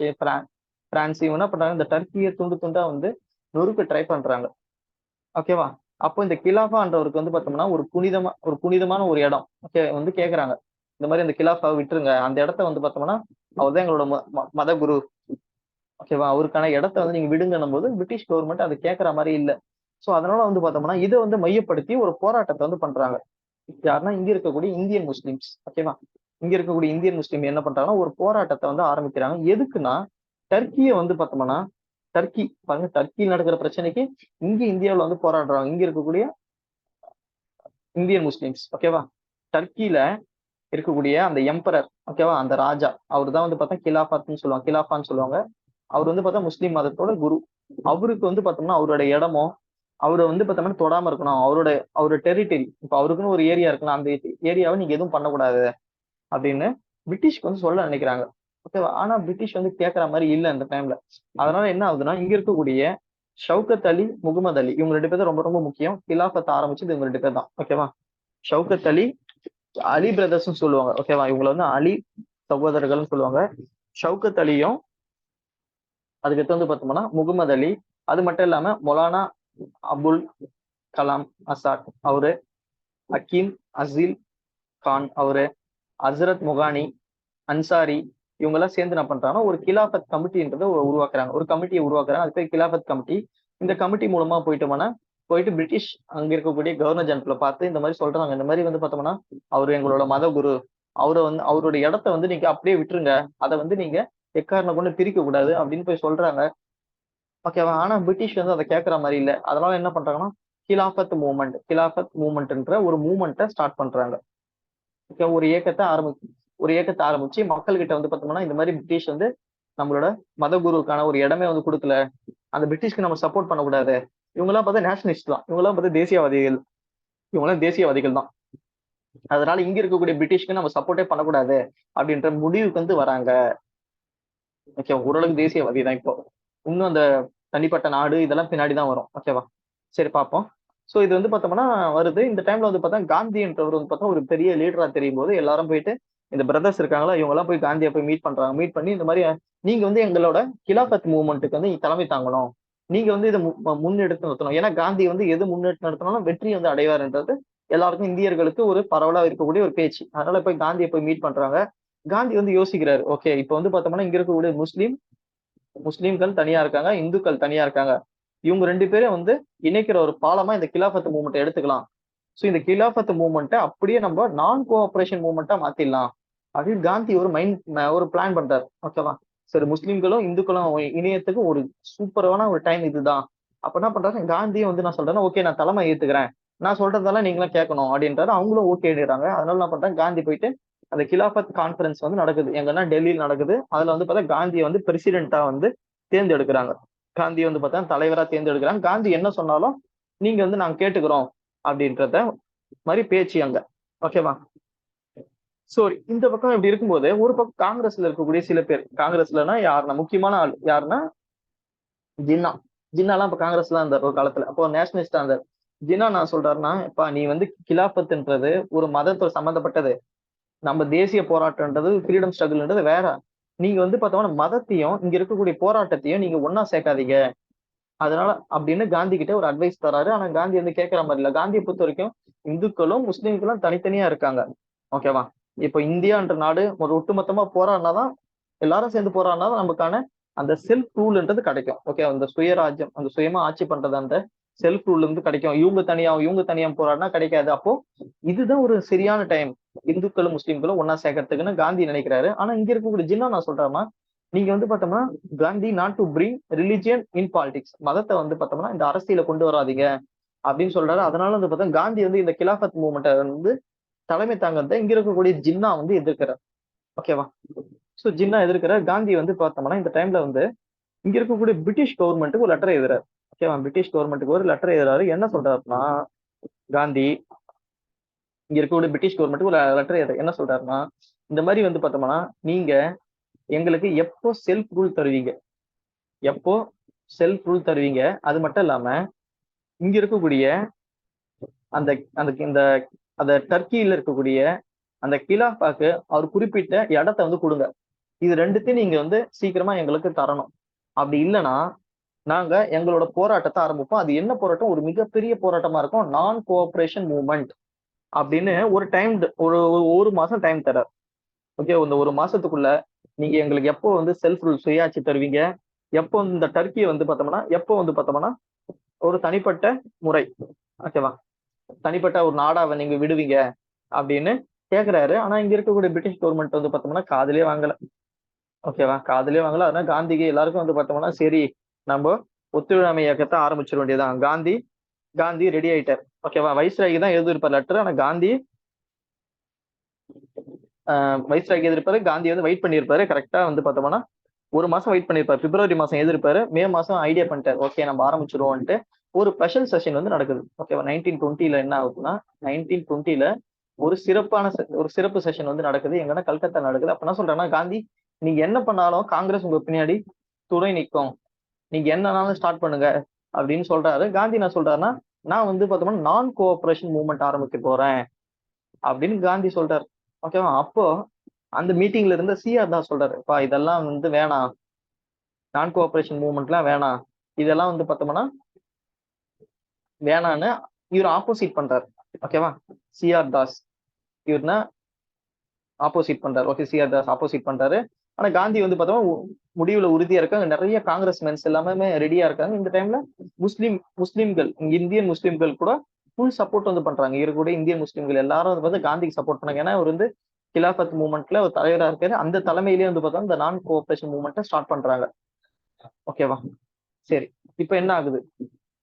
பிரான்ஸ் இவங்க என்ன பண்றாங்க இந்த டர்க்கியை துண்டு துண்டா வந்து நொறுக்க ட்ரை பண்றாங்க. ஓகேவா? அப்போ இந்த கிலாஃபான்றவருக்கு வந்து பார்த்தோம்னா ஒரு புனிதமான ஒரு இடம் வந்து கேக்குறாங்க. இந்த மாதிரி அந்த கிலாஃபாவை விட்டுருங்க, அந்த இடத்த வந்து பார்த்தோம்னா அவர் தான் எங்களோட மத குரு. ஓகேவா? அவருக்கான இடத்த வந்து நீங்க விடுங்கன்னும் போது பிரிட்டிஷ் கவர்மெண்ட் அதை கேட்கற மாதிரி இல்ல. சோ அதனால வந்து பார்த்தோம்னா இதை வந்து மையப்படுத்தி ஒரு போராட்டத்தை வந்து பண்றாங்க. யாருன்னா இங்க இருக்கக்கூடிய இந்தியன் முஸ்லிம்ஸ். ஓகேவா? இங்க இருக்கக்கூடிய இந்தியன் முஸ்லீம் என்ன பண்றாங்கன்னா ஒரு போராட்டத்தை வந்து ஆரம்பிக்கிறாங்க. எதுக்குன்னா டர்க்கியை வந்து பார்த்தோம்னா டர்க்கி பாருங்க, டர்க்கியில் நடக்கிற பிரச்சனைக்கு இங்க இந்தியாவில் வந்து போராடுறாங்க இங்க இருக்கக்கூடிய இந்தியன் முஸ்லிம்ஸ். ஓகேவா? டர்க்கியில இருக்கக்கூடிய அந்த எம்பரர், ஓகேவா, அந்த ராஜா அவர் தான் வந்து பார்த்தா கிலாஃபாத்னு சொல்லுவாங்க, கிலாஃபான்னு சொல்லுவாங்க. அவர் வந்து பார்த்தா முஸ்லீம் மதத்தோட குரு. அவருக்கு வந்து பார்த்தோம்னா அவரோட இடமோ அவரை வந்து பார்த்தோம்னா தொடாம இருக்கணும். அவரோட டெரிட்டரி இப்ப அவருக்குன்னு ஒரு ஏரியா இருக்கலாம், அந்த ஏரியாவை நீங்க எதுவும் பண்ணக்கூடாது அப்படின்னு பிரிட்டிஷ்க்கு வந்து சொல்ல நினைக்கிறாங்க. ஓகேவா? ஆனா பிரிட்டிஷ் வந்து கேட்கற மாதிரி இல்ல அந்த டைம்ல. அதனால என்ன ஆகுதுன்னா இங்க இருக்கக்கூடிய ஷவுகத் அலி, முகமது அலி இவங்க 2 பேர் தான் ரொம்ப ரொம்ப முக்கியம். கிலாஃபத் ஆரம்பிச்சது இவங்க 2 பேர் தான். ஓகேவா? ஷவுகத் அலி, அலி பிரதர்ஸ் சொல்லுவாங்க. ஓகேவா? இவங்களை வந்து அலி சகோதரர்கள்னு சொல்லுவாங்க. ஷவுகத் அலியும் அதுக்கடுத்து வந்து பார்த்தோம்னா முகமது அலி. அது மட்டும் இல்லாம மொலானா அபுல் கலாம் ஆசாத் அவரு, ஹக்கீம் அசீல் கான் அவரு, ஹசரத் முகானி அன்சாரி இவங்க எல்லாம் சேர்ந்து என்ன பண்றாங்கன்னா ஒரு கிலாஃபத் கமிட்டின்றத உருவாக்குறாங்க. ஒரு கமிட்டியை உருவாக்குறாங்க. அது பேர் கிலாஃபத் கமிட்டி. இந்த கமிட்டி மூலமா போயிட்டு பிரிட்டிஷ் அங்க இருக்கக்கூடிய கவர்னர் ஜெனரலை பார்த்து இந்த மாதிரி சொல்றாங்க. இந்த மாதிரி வந்து பார்த்தோம்னா அவரு எங்களோட மத குரு, அவரை வந்து அவரோட இடத்த வந்து நீங்க அப்படியே விட்டுருங்க, அதை வந்து நீங்க எக்காரணம் கொண்டு பிரிக்க கூடாது அப்படின்னு போய் சொல்றாங்க. ஓகேவா? ஆனா பிரிட்டிஷ் வந்து அதை கேட்கற மாதிரி இல்ல. அதனால என்ன பண்றாங்கன்னா கிலாஃபத் மூவ்மெண்ட்ன்ற ஒரு மூவ்மெண்ட்டை ஸ்டார்ட் பண்றாங்க. ஓகே? ஒரு இயக்கத்தை ஆரம்பிச்சு மக்கள் கிட்ட வந்து பார்த்தோம்னா இந்த மாதிரி பிரிட்டிஷ் வந்து நம்மளோட மத குருவுக்கான ஒரு இடமே வந்து கொடுக்கல, அந்த பிரிட்டிஷ்க்கு நம்ம சப்போர்ட் பண்ணக்கூடாது. இவங்கெல்லாம் பார்த்தா நேஷனலிஸ்ட் தான், இவங்கெல்லாம் பார்த்தா தேசியவாதிகள், இவங்கெல்லாம் தேசியவாதிகள் தான். அதனால இங்க இருக்கக்கூடிய பிரிட்டிஷ்க்கு நம்ம சப்போர்ட்டே பண்ணக்கூடாது அப்படின்ற முடிவுக்கு வந்து வராங்க. ஓகே? ஓரளவுக்கு தேசியவாதி தான் இப்போ. இன்னும் அந்த தனிப்பட்ட நாடு இதெல்லாம் பின்னாடிதான் வரும். ஓகேவா? சரி பார்ப்போம். சோ இது வந்து பார்த்தோம்னா வருது. இந்த டைம்ல வந்து பார்த்தா காந்தின்றவர் வந்து பார்த்தா ஒரு பெரிய லீடரா தெரியும் போது எல்லாரும் போயிட்டு இந்த பிரதர்ஸ் இருக்காங்களா இவங்க எல்லாம் போய் காந்தியை போய் மீட் பண்றாங்க. மீட் பண்ணி இந்த மாதிரி நீங்க வந்து எங்களோட கிலாஃபத் மூவ்மெண்ட்டுக்கு வந்து தலைமை தாங்கணும் நீங்க வந்து இதை முன்னெடுத்து நடத்தணும். ஏன்னா காந்தி வந்து எது முன்னெடுத்து நடத்தணும்னா வெற்றி வந்து அடைவார்ன்றது எல்லாருக்கும் இந்தியர்களுக்கு ஒரு பரவலா இருக்கக்கூடிய ஒரு பேச்சு. அதனால போய் காந்தியை போய் மீட் பண்றாங்க. காந்தி வந்து யோசிக்கிறாரு, ஓகே இப்ப வந்து பார்த்தோம்னா இங்க இருக்கக்கூடிய முஸ்லீம்கள் தனியா இருக்காங்க, இந்துக்கள் தனியா இருக்காங்க. இவங்க 2 பேரும் வந்து இணைக்கிற ஒரு பாலமா இந்த கிலாஃபத் மூவ்மெண்ட் எடுத்துக்கலாம். சோ இந்த கிலாஃபத் மூவ்மெண்ட்டை அப்படியே நம்ம நான் கோஆபரேஷன் மூவ்மெண்ட்டா மாத்திடலாம் அப்படின்னு காந்தி ஒரு பிளான் பண்றாரு. ஓகேவா? சரி, முஸ்லிம்களும் இந்துக்களும் இணையத்துக்கு ஒரு சூப்பரான ஒரு டைம் இதுதான். அப்ப என்ன பண்றாரு, காந்தியும் வந்து நான் சொல்றேன், ஓகே நான் தலைமை ஏத்துக்கிறேன், நான் சொல்றதெல்லாம் நீங்களும் கேட்கணும் அப்படின்றாரு. அவங்களும் ஓகே எடுறாங்க. அதனால என்ன பண்றாங்க, காந்தி போயிட்டு அந்த கிலாஃபத் கான்பரன்ஸ் வந்து நடக்குது. எங்கன்னா டெல்லியில் நடக்குது. அதுல வந்து பார்த்தா காந்தியை வந்து பிரசிடென்ட்டா வந்து தேர்ந்தெடுக்கிறாங்க. காந்தி வந்து பார்த்தா தலைவரா தேர்ந்தெடுக்கிறாங்க. காந்தி என்ன சொன்னாலும் நீங்க வந்து நாங்க கேட்டுக்கிறோம் அப்படின்றத மாதிரி பேச்சு அங்க. ஓகேவா? சோ இந்த பக்கம் இப்படி இருக்கும்போது ஒரு பக்கம் காங்கிரஸ்ல இருக்கக்கூடிய சில பேர், காங்கிரஸ்லனா யாருன்னா முக்கியமான ஆள் யாருன்னா ஜின்னா. ஜின்னாலாம் இப்ப காங்கிரஸ்ல இருந்தார் ஒரு காலத்துல. அப்போ நேஷனலிஸ்டா இருந்தார். ஜின்னா நான் சொல்றாருன்னா, இப்ப நீ வந்து கிலாபத்ன்றது ஒரு மதத்தோட சம்பந்தப்பட்டது, நம்ம தேசிய போராட்டம்ன்றது ஃப்ரீடம் ஸ்ட்ரகிள்ன்றது வேற. நீங்க வந்து பார்த்தோம்னா மதத்தையும் இங்க இருக்கக்கூடிய போராட்டத்தையும் நீங்க ஒன்னா சேர்க்காதீங்க. அதனால அப்படின்னு காந்தி கிட்ட ஒரு அட்வைஸ் தராரு. ஆனா காந்தி வந்து கேட்கிற மாதிரி இல்ல. காந்தியை பொறுத்த வரைக்கும் இந்துக்களும் முஸ்லிம்களும் தனித்தனியா இருக்காங்க. ஓகேவா? இப்ப இந்தியான்ற நாடு ஒரு ஒட்டுமொத்தமா போராடினாதான், எல்லாரும் சேர்ந்து போராடினாதான் நமக்கான அந்த செல்ஃப் ரூல்ன்றது கிடைக்கும். ஓகே, அந்த சுயராஜ்யம், அந்த சுயமா ஆட்சி பண்றது, அந்த செல்ஃப் ரூல் இருந்து கிடைக்கும். இவங்க தனியா போராடினா கிடைக்காது. அப்போ இதுதான் ஒரு சரியான டைம் இந்துக்களும் முஸ்லிம்களும் ஒன்னா சேர்க்கறதுக்குன்னு காந்தி நினைக்கிறாரு. ஆனா இங்க இருக்கக்கூடிய ஜின்னா நான் சொல்றேன்னா, நீங்க வந்து பார்த்தோம்னா Gandhi not to bring religion in politics, மதத்தை வந்து பார்த்தோம்னா இந்த அரசியல கொண்டு வராதீங்க அப்படின்னு சொல்றாரு. அதனால வந்து பார்த்தா காந்தி வந்து இந்த கிலாஃபத் மூவ்மெண்ட்டை வந்து தலைமை தாங்கறத இங்க இருக்கக்கூடிய ஜின்னா வந்து எதிர்க்கிறார். ஓகேவா? சோ ஜின்னா எதிர்க்கிறார். காந்தி வந்து பார்த்தோம்னா இந்த டைம்ல வந்து இங்க இருக்கக்கூடிய பிரிட்டிஷ் கவர்மெண்ட்டுக்கு ஒரு லெட்டர் எழுதுறாரு. ஓகேவா? பிரிட்டிஷ் கவர்மெண்ட்டுக்கு ஒரு லெட்டர் எழுதுறாரு. என்ன சொல்றாருன்னா, காந்தி இங்க இருக்கக்கூடிய பிரிட்டிஷ் கவர்மெண்ட்டுக்கு ஒரு லெட்டர் எழுதுறாரு. என்ன சொல்றாருன்னா, இந்த மாதிரி வந்து பார்த்தோம்னா நீங்க எங்களுக்கு எப்போ செல்ஃப் ரூல் தருவீங்க, எப்போ செல்ஃப் ரூல் தருவீங்க, அது மட்டும் இல்லாம இங்க இருக்கக்கூடிய அந்த அந்த இந்த அந்த டர்க்கியில இருக்கக்கூடிய அந்த கிலாஃபாக்கு அவர் குறிப்பிட்ட இடத்த வந்து கொடுங்க. இது ரெண்டுத்தையும் நீங்க வந்து சீக்கிரமா எங்களுக்கு தரணும். அப்படி இல்லைன்னா நாங்க எங்களோட போராட்டத்தை ஆரம்பிப்போம். அது என்ன போராட்டம், ஒரு மிகப்பெரிய போராட்டமா இருக்கும், நான் கோஆபரேஷன் மூவ்மெண்ட் அப்படின்னு ஒரு டைம், ஒரு மாசம் டைம் தரார். ஓகே, இந்த ஒரு மாசத்துக்குள்ள நீங்க எங்களுக்கு எப்போ வந்து செல்ஃப் ரூல் சுயாட்சி தருவீங்க, எப்போ இந்த டர்க்கியை வந்து பார்த்தோம்னா எப்போ வந்து பார்த்தோம்னா ஒரு தனிப்பட்ட முறை, ஓகேவா, தனிப்பட்ட ஒரு நாடாவை நீங்க விடுவீங்க அப்படின்னு கேக்குறாரு. ஆனா இங்க இருக்கக்கூடிய பிரிட்டிஷ் கவர்மெண்ட் வந்து பார்த்தோம்னா காதுலயே வாங்கல. ஓகேவா? காதுலயே வாங்கல. அதனால காந்திக்கு எல்லாருக்கும் வந்து பார்த்தோம்னா சரி, நம்ம ஒத்துழையாமை இயக்கத்தை ஆரம்பிச்சிட வேண்டியதான். காந்தி காந்தி ரெடி ஆயிட்டார். ஓகேவா? வைஸ்ராய்க்கு தான் எழுதியிருப்பார் லெட்டர். ஆனா காந்தி வைஸ்ராய்க்கு எழுதியிருப்பாரு. காந்தி வந்து வெயிட் பண்ணியிருப்பாரு. கரெக்டா வந்து பார்த்தோம்னா ஒரு மாசம் வெயிட் பண்ணிருப்பாரு. பிப்ரவரி மாசம் எழுதிருப்பாரு. மே மாசம் ஐடியா பண்ணிட்டாரு, ஓகே நம்ம ஆரம்பிச்சிருவோம்ட்டு. ஒரு ஸ்பெஷல் செஷன் வந்து நடக்குது. ஓகேவா? 1920 என்ன ஆகுதுன்னா, 1920 ஒரு சிறப்பு செஷன் வந்து நடக்குது. எங்கன்னா கல்கத்தா நடக்குது. அப்ப என்ன சொல்றேன்னா, காந்தி நீங்க என்ன பண்ணாலும் காங்கிரஸ் உங்க பின்னாடி துணை நிற்கும், நீங்க என்னன்னாலும் ஸ்டார்ட் பண்ணுங்க அப்படின்னு சொல்றாரு. காந்தி என்ன சொல்றாருன்னா, நான் வந்து பார்த்தோம்னா நான் கோஆபரேஷன் மூவ்மெண்ட் ஆரம்பிக்க போறேன் அப்படின்னு காந்தி சொல்றாரு. ஓகேவா? அப்போ அந்த மீட்டிங்ல இருந்த சிஆர் தான் சொல்றாரு, இதெல்லாம் வந்து வேணாம், நான் கோஆபரேஷன் மூவ்மெண்ட்லாம் வேணாம், இதெல்லாம் வந்து பார்த்தோம்னா வேணான்னு இவர் ஆப்போசிட் பண்றாரு. ஓகேவா? சிஆர் தாஸ் இவர்னா ஆப்போசிட் பண்றாரு. ஓகே, சிஆர் தாஸ் ஆப்போசிட் பண்றாரு. ஆனா காந்தி வந்து பார்த்தோம்னா முடிவுல உறுதியா இருக்காங்க. நிறைய காங்கிரஸ் மென்ஸ் எல்லாமே ரெடியா இருக்காங்க. இந்த டைம்ல முஸ்லிம்கள், இந்தியன் முஸ்லிம்கள் கூட ஃபுல் சப்போர்ட் வந்து பண்றாங்க. இருக்கக்கூடிய இந்தியன் முஸ்லிம்கள் எல்லாரும் வந்து பார்த்தா காந்திக்கு சப்போர்ட் பண்ணாங்க. ஏன்னா அவர் வந்து கிலாஃபத் மூவ்மெண்ட்ல ஒரு தலைவரா இருக்காரு. அந்த தலைமையிலேயே வந்து பார்த்தா இந்த நான் கோஆபரேஷன் மூவ்மெண்ட்டை ஸ்டார்ட் பண்றாங்க. ஓகேவா? சரி, இப்ப என்ன ஆகுது?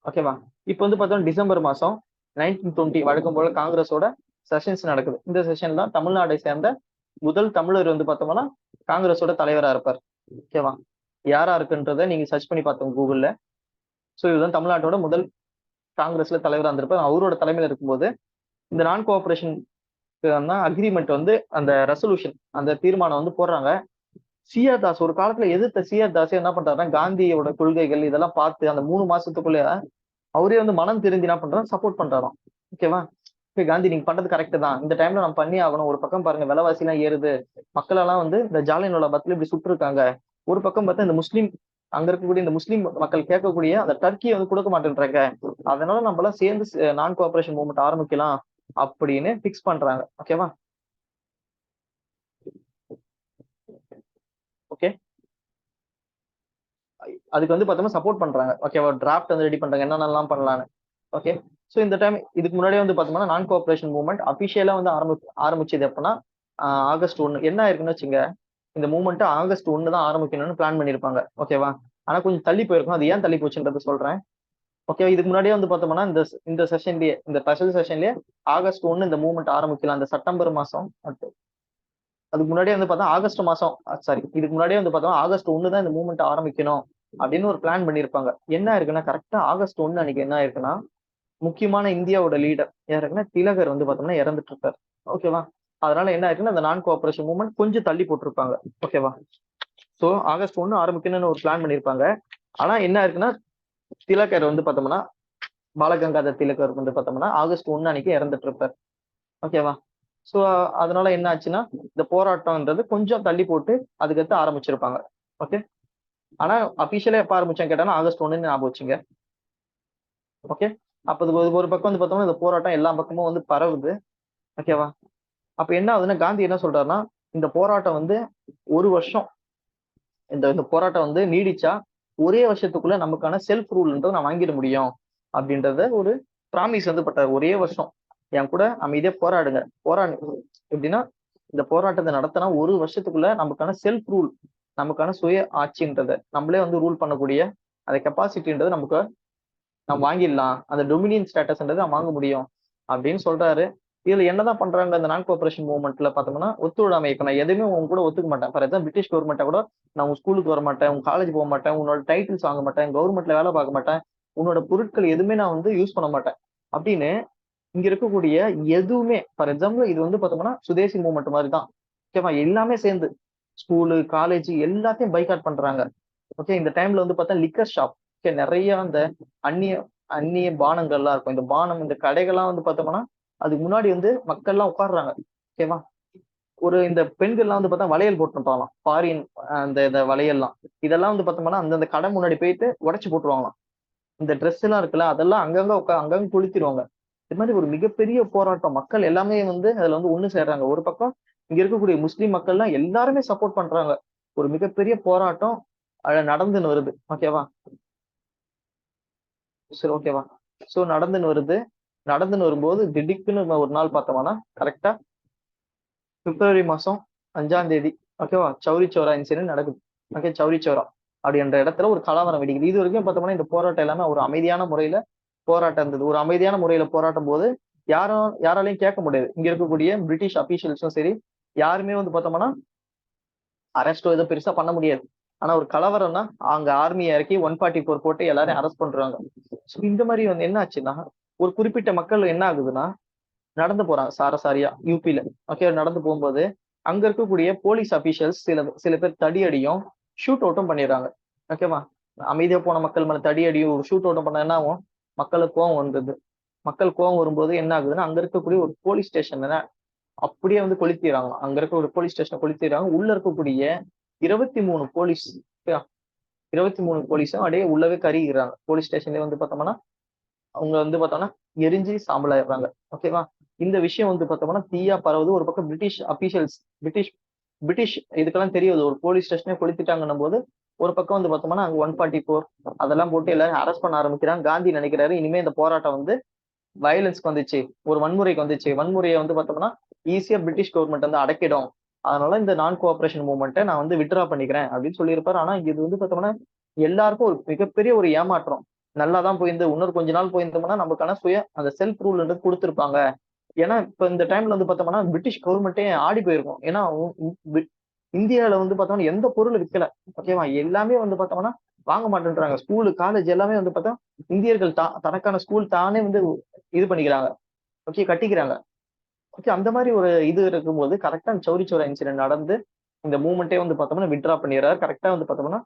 ஓகேவா? இப்ப வந்து பார்த்தோம்னா டிசம்பர் மாசம் 1920 வழக்கம் போல காங்கிரஸோட செஷன்ஸ் நடக்குது. இந்த செஷன் தான் தமிழ்நாடை சேர்ந்த முதல் தமிழர் வந்து பார்த்தோம்னா காங்கிரஸோட தலைவரா இருப்பார். ஓகேவா? யாரா இருக்குன்றத நீங்க சர்ச் பண்ணி பார்த்தோம் கூகுள்ல. சோ இதுதான் தமிழ்நாட்டோட முதல் காங்கிரஸ்ல தலைவரா இருந்திருப்பார். அவரோட தலைமையில இருக்கும்போது இந்த நான் கோஆபரேஷன் அக்ரிமெண்ட் வந்து அந்த ரெசல்யூஷன், அந்த தீர்மானம் வந்து போடுறாங்க. சிஆர் தாஸ் ஒரு காலத்துல எதிர்த்த சிஆர் தாஸ் என்ன பண்றாருன்னா, காந்தியோட கொள்கைகள் இதெல்லாம் பார்த்து அந்த 3 மாசத்துக்குள்ள அவரே வந்து மனம் தெரிஞ்சு என்ன பண்றாரு, சப்போர்ட் பண்றாராம். ஓகேவா? காந்தி நீங்க பண்றது கரெக்ட் தான், இந்த டைம்ல நம்ம பண்ணி ஆகணும். ஒரு பக்கம் பாருங்க விலைவாசி எல்லாம் ஏறுது, மக்கள் எல்லாம் வந்து இந்த ஜாலியன்வாலா பாக்ல இப்படி சுட்டு இருக்காங்க. ஒரு பக்கம் பார்த்தா இந்த முஸ்லீம் அங்க இருக்கக்கூடிய இந்த முஸ்லீம் மக்கள் கேட்கக்கூடிய அந்த டர்க்கியை வந்து கொடுக்க மாட்டேன்றாங்க, அதனால நம்ம எல்லாம் சேர்ந்து நான் கோஆபரேஷன் மூவ்மெண்ட் ஆரம்பிக்கலாம் அப்படின்னு பிக்ஸ் பண்றாங்க. ஓகேவா? ஓகே, அதுக்கு வந்து பார்த்தோம்னா சப்போர்ட் பண்றாங்க. ஓகேவா? டிராஃப்ட் வந்து ரெடி பண்றாங்க என்னென்னலாம் பண்ணலான்னு. ஓகே, ஸோ இந்த டைம் இதுக்கு முன்னாடியே வந்து பார்த்தோம்னா நான் கோஆபரேஷன் மூவ்மெண்ட் அபிஷியலா வந்து ஆரம்பிச்சது எப்படின்னா ஆகஸ்ட் 1 என்ன ஆயிருக்குன்னு வச்சுங்க, இந்த மூவ்மெண்ட் ஆகஸ்ட் 1 தான் ஆரம்பிக்கணும்னு பிளான் பண்ணியிருப்பாங்க. ஓகேவா? ஆனா கொஞ்சம் தள்ளி போயிருக்கும். அது ஏன் தள்ளி போச்சுன்றது சொல்றேன். ஓகே, இதுக்கு முன்னாடியே வந்து பார்த்தோம்னா இந்த செஷன்லயே, இந்த ஸ்பெஷல் செஷன்லயே ஆகஸ்ட் 1 இந்த மூவ்மெண்ட் ஆரம்பிக்கலாம். அந்த செப்டம்பர் மாசம் அதுக்கு முன்னாடியே வந்து பார்த்தா ஆகஸ்ட் மாசம், சாரி, இதுக்கு முன்னாடியே வந்து பார்த்தோம்னா ஆகஸ்ட் 1 தான் இந்த மூவ்மெண்ட் ஆரம்பிக்கணும் அப்படின்னு ஒரு பிளான் பண்ணியிருப்பாங்க. என்ன இருக்குன்னா கரெக்டா ஆகஸ்ட் 1 அன்னைக்கு என்ன இருக்குன்னா, முக்கியமான இந்தியாவோட லீடர் யாருக்குன்னா திலகர் வந்து பார்த்தோம்னா இறந்துட்டு இருக்காரு. ஓகேவா? அதனால என்ன ஆயிருக்குன்னா அந்த நான் கோஆபரேஷன் மூவ்மெண்ட் கொஞ்சம் தள்ளி போட்டிருப்பாங்க. ஓகேவா? சோ ஆகஸ்ட் 1 ஆரம்பிக்கணும்னு ஒரு பிளான் பண்ணியிருப்பாங்க. ஆனா என்ன இருக்குன்னா திலகர் வந்து பார்த்தோம்னா பாலகங்காதர் திலகர் வந்து பார்த்தோம்னா ஆகஸ்ட் 1 அன்னைக்கு இறந்துட்டு இருப்பார். ஓகேவா? சோ அதனால என்ன ஆச்சுன்னா இந்த போராட்டம்ன்றது கொஞ்சம் தள்ளி போட்டு அதுக்கடுத்து ஆரம்பிச்சிருப்பாங்க. ஓகே, ஆனா அபிஷியலா எப்ப ஆரம்பிச்சான்னு கேட்டாங்கன்னா ஆகஸ்ட் 1 ஞாபகம் வச்சுங்க. ஓகே, அப்ப இது ஒரு பக்கம் வந்து பார்த்தோம்னா இந்த போராட்டம் எல்லா பக்கமும் வந்து பரவுது. ஓகேவா? அப்ப என்ன ஆகுதுன்னா காந்தி என்ன சொல்றாருன்னா, இந்த போராட்டம் வந்து ஒரு வருஷம், இந்த இந்த போராட்டம் வந்து நீடிச்சா ஒரே வருஷத்துக்குள்ள நமக்கான செல்ஃப் ரூல்ன்றதை நான் வாங்கிட முடியும் அப்படின்றத ஒரு ப்ராமிஸ் வந்து பண்றாரு. ஒரே வருஷம் என் கூட அமைதியா போராடுங்க, போராடு எப்படின்னா இந்த போராட்டத்தை நடத்தினா ஒரு வருஷத்துக்குள்ள நமக்கான செல்ஃப் ரூல், நமக்கான சுய ஆட்சின்றதை நம்மளே வந்து ரூல் பண்ணக்கூடிய அந்த கெப்பாசிட்டின்றது நமக்கு நம்ம வாங்கிடலாம், அந்த டொமினியன் ஸ்டேட்டஸ்ன்றது நம்ம வாங்க முடியும் அப்படின்னு சொல்றாரு. இதுல என்னதான் பண்றாங்க இந்த நான் கோஆபரேஷன் மூவ்மெண்ட்ல பார்த்தோம்னா ஒத்துழைமை. இப்ப நான் எதுவுமே உங்க கூட ஒத்துக்க மாட்டேன். ஃபார் எக்ஸாம்பிள் பிரிட்டிஷ் கவர்மெண்ட்டை கூட நான் உங்க ஸ்கூலுக்கு வர மாட்டேன், உங்க காலேஜ் போக மாட்டேன், உன்னோட டைட்டில்ஸ் வாங்க மாட்டேன், கவர்மெண்ட்ல வேலை பார்க்க மாட்டேன், உன்னோட பொருட்கள் எதுவுமே நான் வந்து யூஸ் பண்ண மாட்டேன் அப்படின்னு இங்க இருக்கக்கூடிய எதுவுமே, ஃபார் எக்ஸாம்பிள் இது வந்து பார்த்தோம்னா சுதேசி மூவ்மெண்ட் மாதிரி தான். ஓகேவா? எல்லாமே சேர்ந்து ஸ்கூலு காலேஜ் எல்லாத்தையும் பைகாட் பண்றாங்க. ஓகே, இந்த டைம்ல வந்து பார்த்தா லிக்கர் ஷாப், ஓகே, நிறைய அந்த அந்நிய அந்நிய பானங்கள்லாம் இருக்கும். இந்த பானம் இந்த கடைகள்லாம் வந்து பார்த்தோம்னா அதுக்கு முன்னாடி வந்து மக்கள் எல்லாம் உட்காடுறாங்க. ஓகேவா? ஒரு இந்த பெண்கள்லாம் வந்து பார்த்தா வளையல் போட்டுருப்பாங்களாம், ஃபாரின் அந்த இந்த வளையல்லாம். இதெல்லாம் வந்து பார்த்தோம்னா அந்தந்த கடை முன்னாடி போயிட்டு உடைச்சு போட்டுருவாங்களாம். இந்த ட்ரெஸ் எல்லாம் இருக்குல்ல அதெல்லாம் அங்கங்க அங்கங்க கொளுத்திடுவாங்க. இது மாதிரி ஒரு மிகப்பெரிய போராட்டம், மக்கள் எல்லாமே வந்து அதுல வந்து ஒண்ணு சேர்றாங்க. ஒரு பக்கம் இங்க இருக்கக்கூடிய முஸ்லிம் மக்கள்லாம் எல்லாருமே சப்போர்ட் பண்றாங்க. ஒரு மிகப்பெரிய போராட்டம் அதுல நடந்துன்னு வருது. ஓகேவா? சரி, ஓகேவா? சோ நடந்துன்னு வருது. நடந்துன்னு வரும்போது திடுக்குன்னு ஒரு நாள் பார்த்தோம்னா கரெக்டா பிப்ரவரி மாசம் 5ஆம் தேதி, ஓகேவா, சௌரி சௌரா இன்சிடென்ட் நடக்குது. ஓகே, சௌரி சௌரா அப்படின்ற இடத்துல ஒரு கலவரம் வெடிக்குது. இது வரைக்கும் பார்த்தோம்னா இந்த போராட்டம் எல்லாமே ஒரு அமைதியான முறையில போராட்டம் இருந்தது. ஒரு அமைதியான முறையில போராட்டும் போது யாராலையும் கேட்க முடியாது. இங்க இருக்கக்கூடிய பிரிட்டிஷ் அபிஷியல்ஸும் சரி, யாருமே வந்து பார்த்தோம்னா அரெஸ்டோ ஏதோ பெருசா பண்ண முடியாது. ஆனா ஒரு கலவரம்னா அங்க ஆர்மியை இறக்கி 144 போட்டு எல்லாரையும் அரெஸ்ட் பண்றாங்க. ஸோ இந்த மாதிரி வந்து என்ன ஆச்சுன்னா ஒரு குறிப்பிட்ட மக்கள் என்ன ஆகுதுன்னா நடந்து போறாங்க சாரசாரியா யூபில. ஓகே, நடந்து போகும்போது அங்க இருக்கக்கூடிய போலீஸ் அபிஷியல்ஸ் சில சில பேர் தடியடியும் ஷூட் அவுட்டும் பண்ணிடுறாங்க. ஓகேவா? அமைதியா போன மக்கள் மேல தடியடியும் ஒரு ஷூட் அவுட்டும் பண்ண என்ன ஆகும், மக்களுக்கு கோவம் வந்தது. மக்கள் கோவம் வரும்போது என்ன ஆகுதுன்னா அங்க இருக்கக்கூடிய ஒரு போலீஸ் ஸ்டேஷன் அப்படியே வந்து கொளுத்திடுறாங்க. அங்க இருக்க ஒரு போலீஸ் ஸ்டேஷனை கொளுத்திடுறாங்க. உள்ள இருக்கக்கூடிய 23 போலீஸ், 23 போலீஸும் அப்படியே உள்ளவே கருகிறாங்க. போலீஸ் ஸ்டேஷன்லயே வந்து பார்த்தோம்னா அவங்க வந்து பார்த்தோம்னா எரிஞ்சு சாம்பலாயிடுறாங்க. ஓகேவா? இந்த விஷயம் வந்து பார்த்தோம்னா தீயா பரவுது. ஒரு பக்கம் பிரிட்டிஷ் அபிஷியல்ஸ், பிரிட்டிஷ் பிரிட்டிஷ் இதுக்கெல்லாம் தெரியுது ஒரு போலீஸ் ஸ்டேஷனே கொளுத்திட்டாங்கன்னும் போது ஒரு பக்கம் வந்து பார்த்தோம்னா அங்க 144 அதெல்லாம் போட்டு எல்லாரும் அரெஸ்ட் பண்ண ஆரம்பிக்கிறாங்க. காந்தி நினைக்கிறாரு இனிமே இந்த போராட்டம் வந்து வயலன்ஸ்க்கு வந்துச்சு, ஒரு வன்முறைக்கு வந்துச்சு, வன்முறையை வந்து பார்த்தோம்னா ஈஸியா பிரிட்டிஷ் கவர்மெண்ட் வந்து அடக்கிடும், அதனால இந்த நான் கோஆபரேஷன் மூவ்மெண்ட்டை நான் வந்து வித்ட்ரா பண்ணிக்கிறேன் அப்படின்னு சொல்லியிருப்பாரு. ஆனா இது வந்து பார்த்தோம்னா எல்லாருக்கும் ஒரு மிகப்பெரிய ஒரு ஏமாற்றம். நல்லாதான் போயிருந்து இன்னொரு கொஞ்ச நாள் போயிருந்தோம்னா நமக்கான சுய அந்த செல்ஃப் ரூல்ன்றது கொடுத்துருப்பாங்க. ஏன்னா இப்ப இந்த டைம்ல வந்து பார்த்தோம்னா பிரிட்டிஷ் கவர்மெண்ட்டே ஆடி போயிருக்கும். ஏன்னா இந்தியாவில வந்து பார்த்தோம்னா எந்த பொருள் விற்கல. ஓகேவா? எல்லாமே வந்து பார்த்தோம்னா வாங்க மாட்டேன்றாங்க. ஸ்கூலு காலேஜ் எல்லாமே வந்து பார்த்தா இந்தியர்கள் தனக்கான ஸ்கூல் தானே வந்து இது பண்ணிக்கிறாங்க. ஓகே, கட்டிக்கிறாங்க. ஓகே, அந்த மாதிரி ஒரு இது இருக்கும்போது கரெக்டா சௌரி சௌரா இன்சிடென்ட் நடந்து இந்த மூவ்மெண்ட்டே வந்து பார்த்தோம்னா வித்ட்ரா பண்ணிடுறாரு. கரெக்டா வந்து பார்த்தோம்னா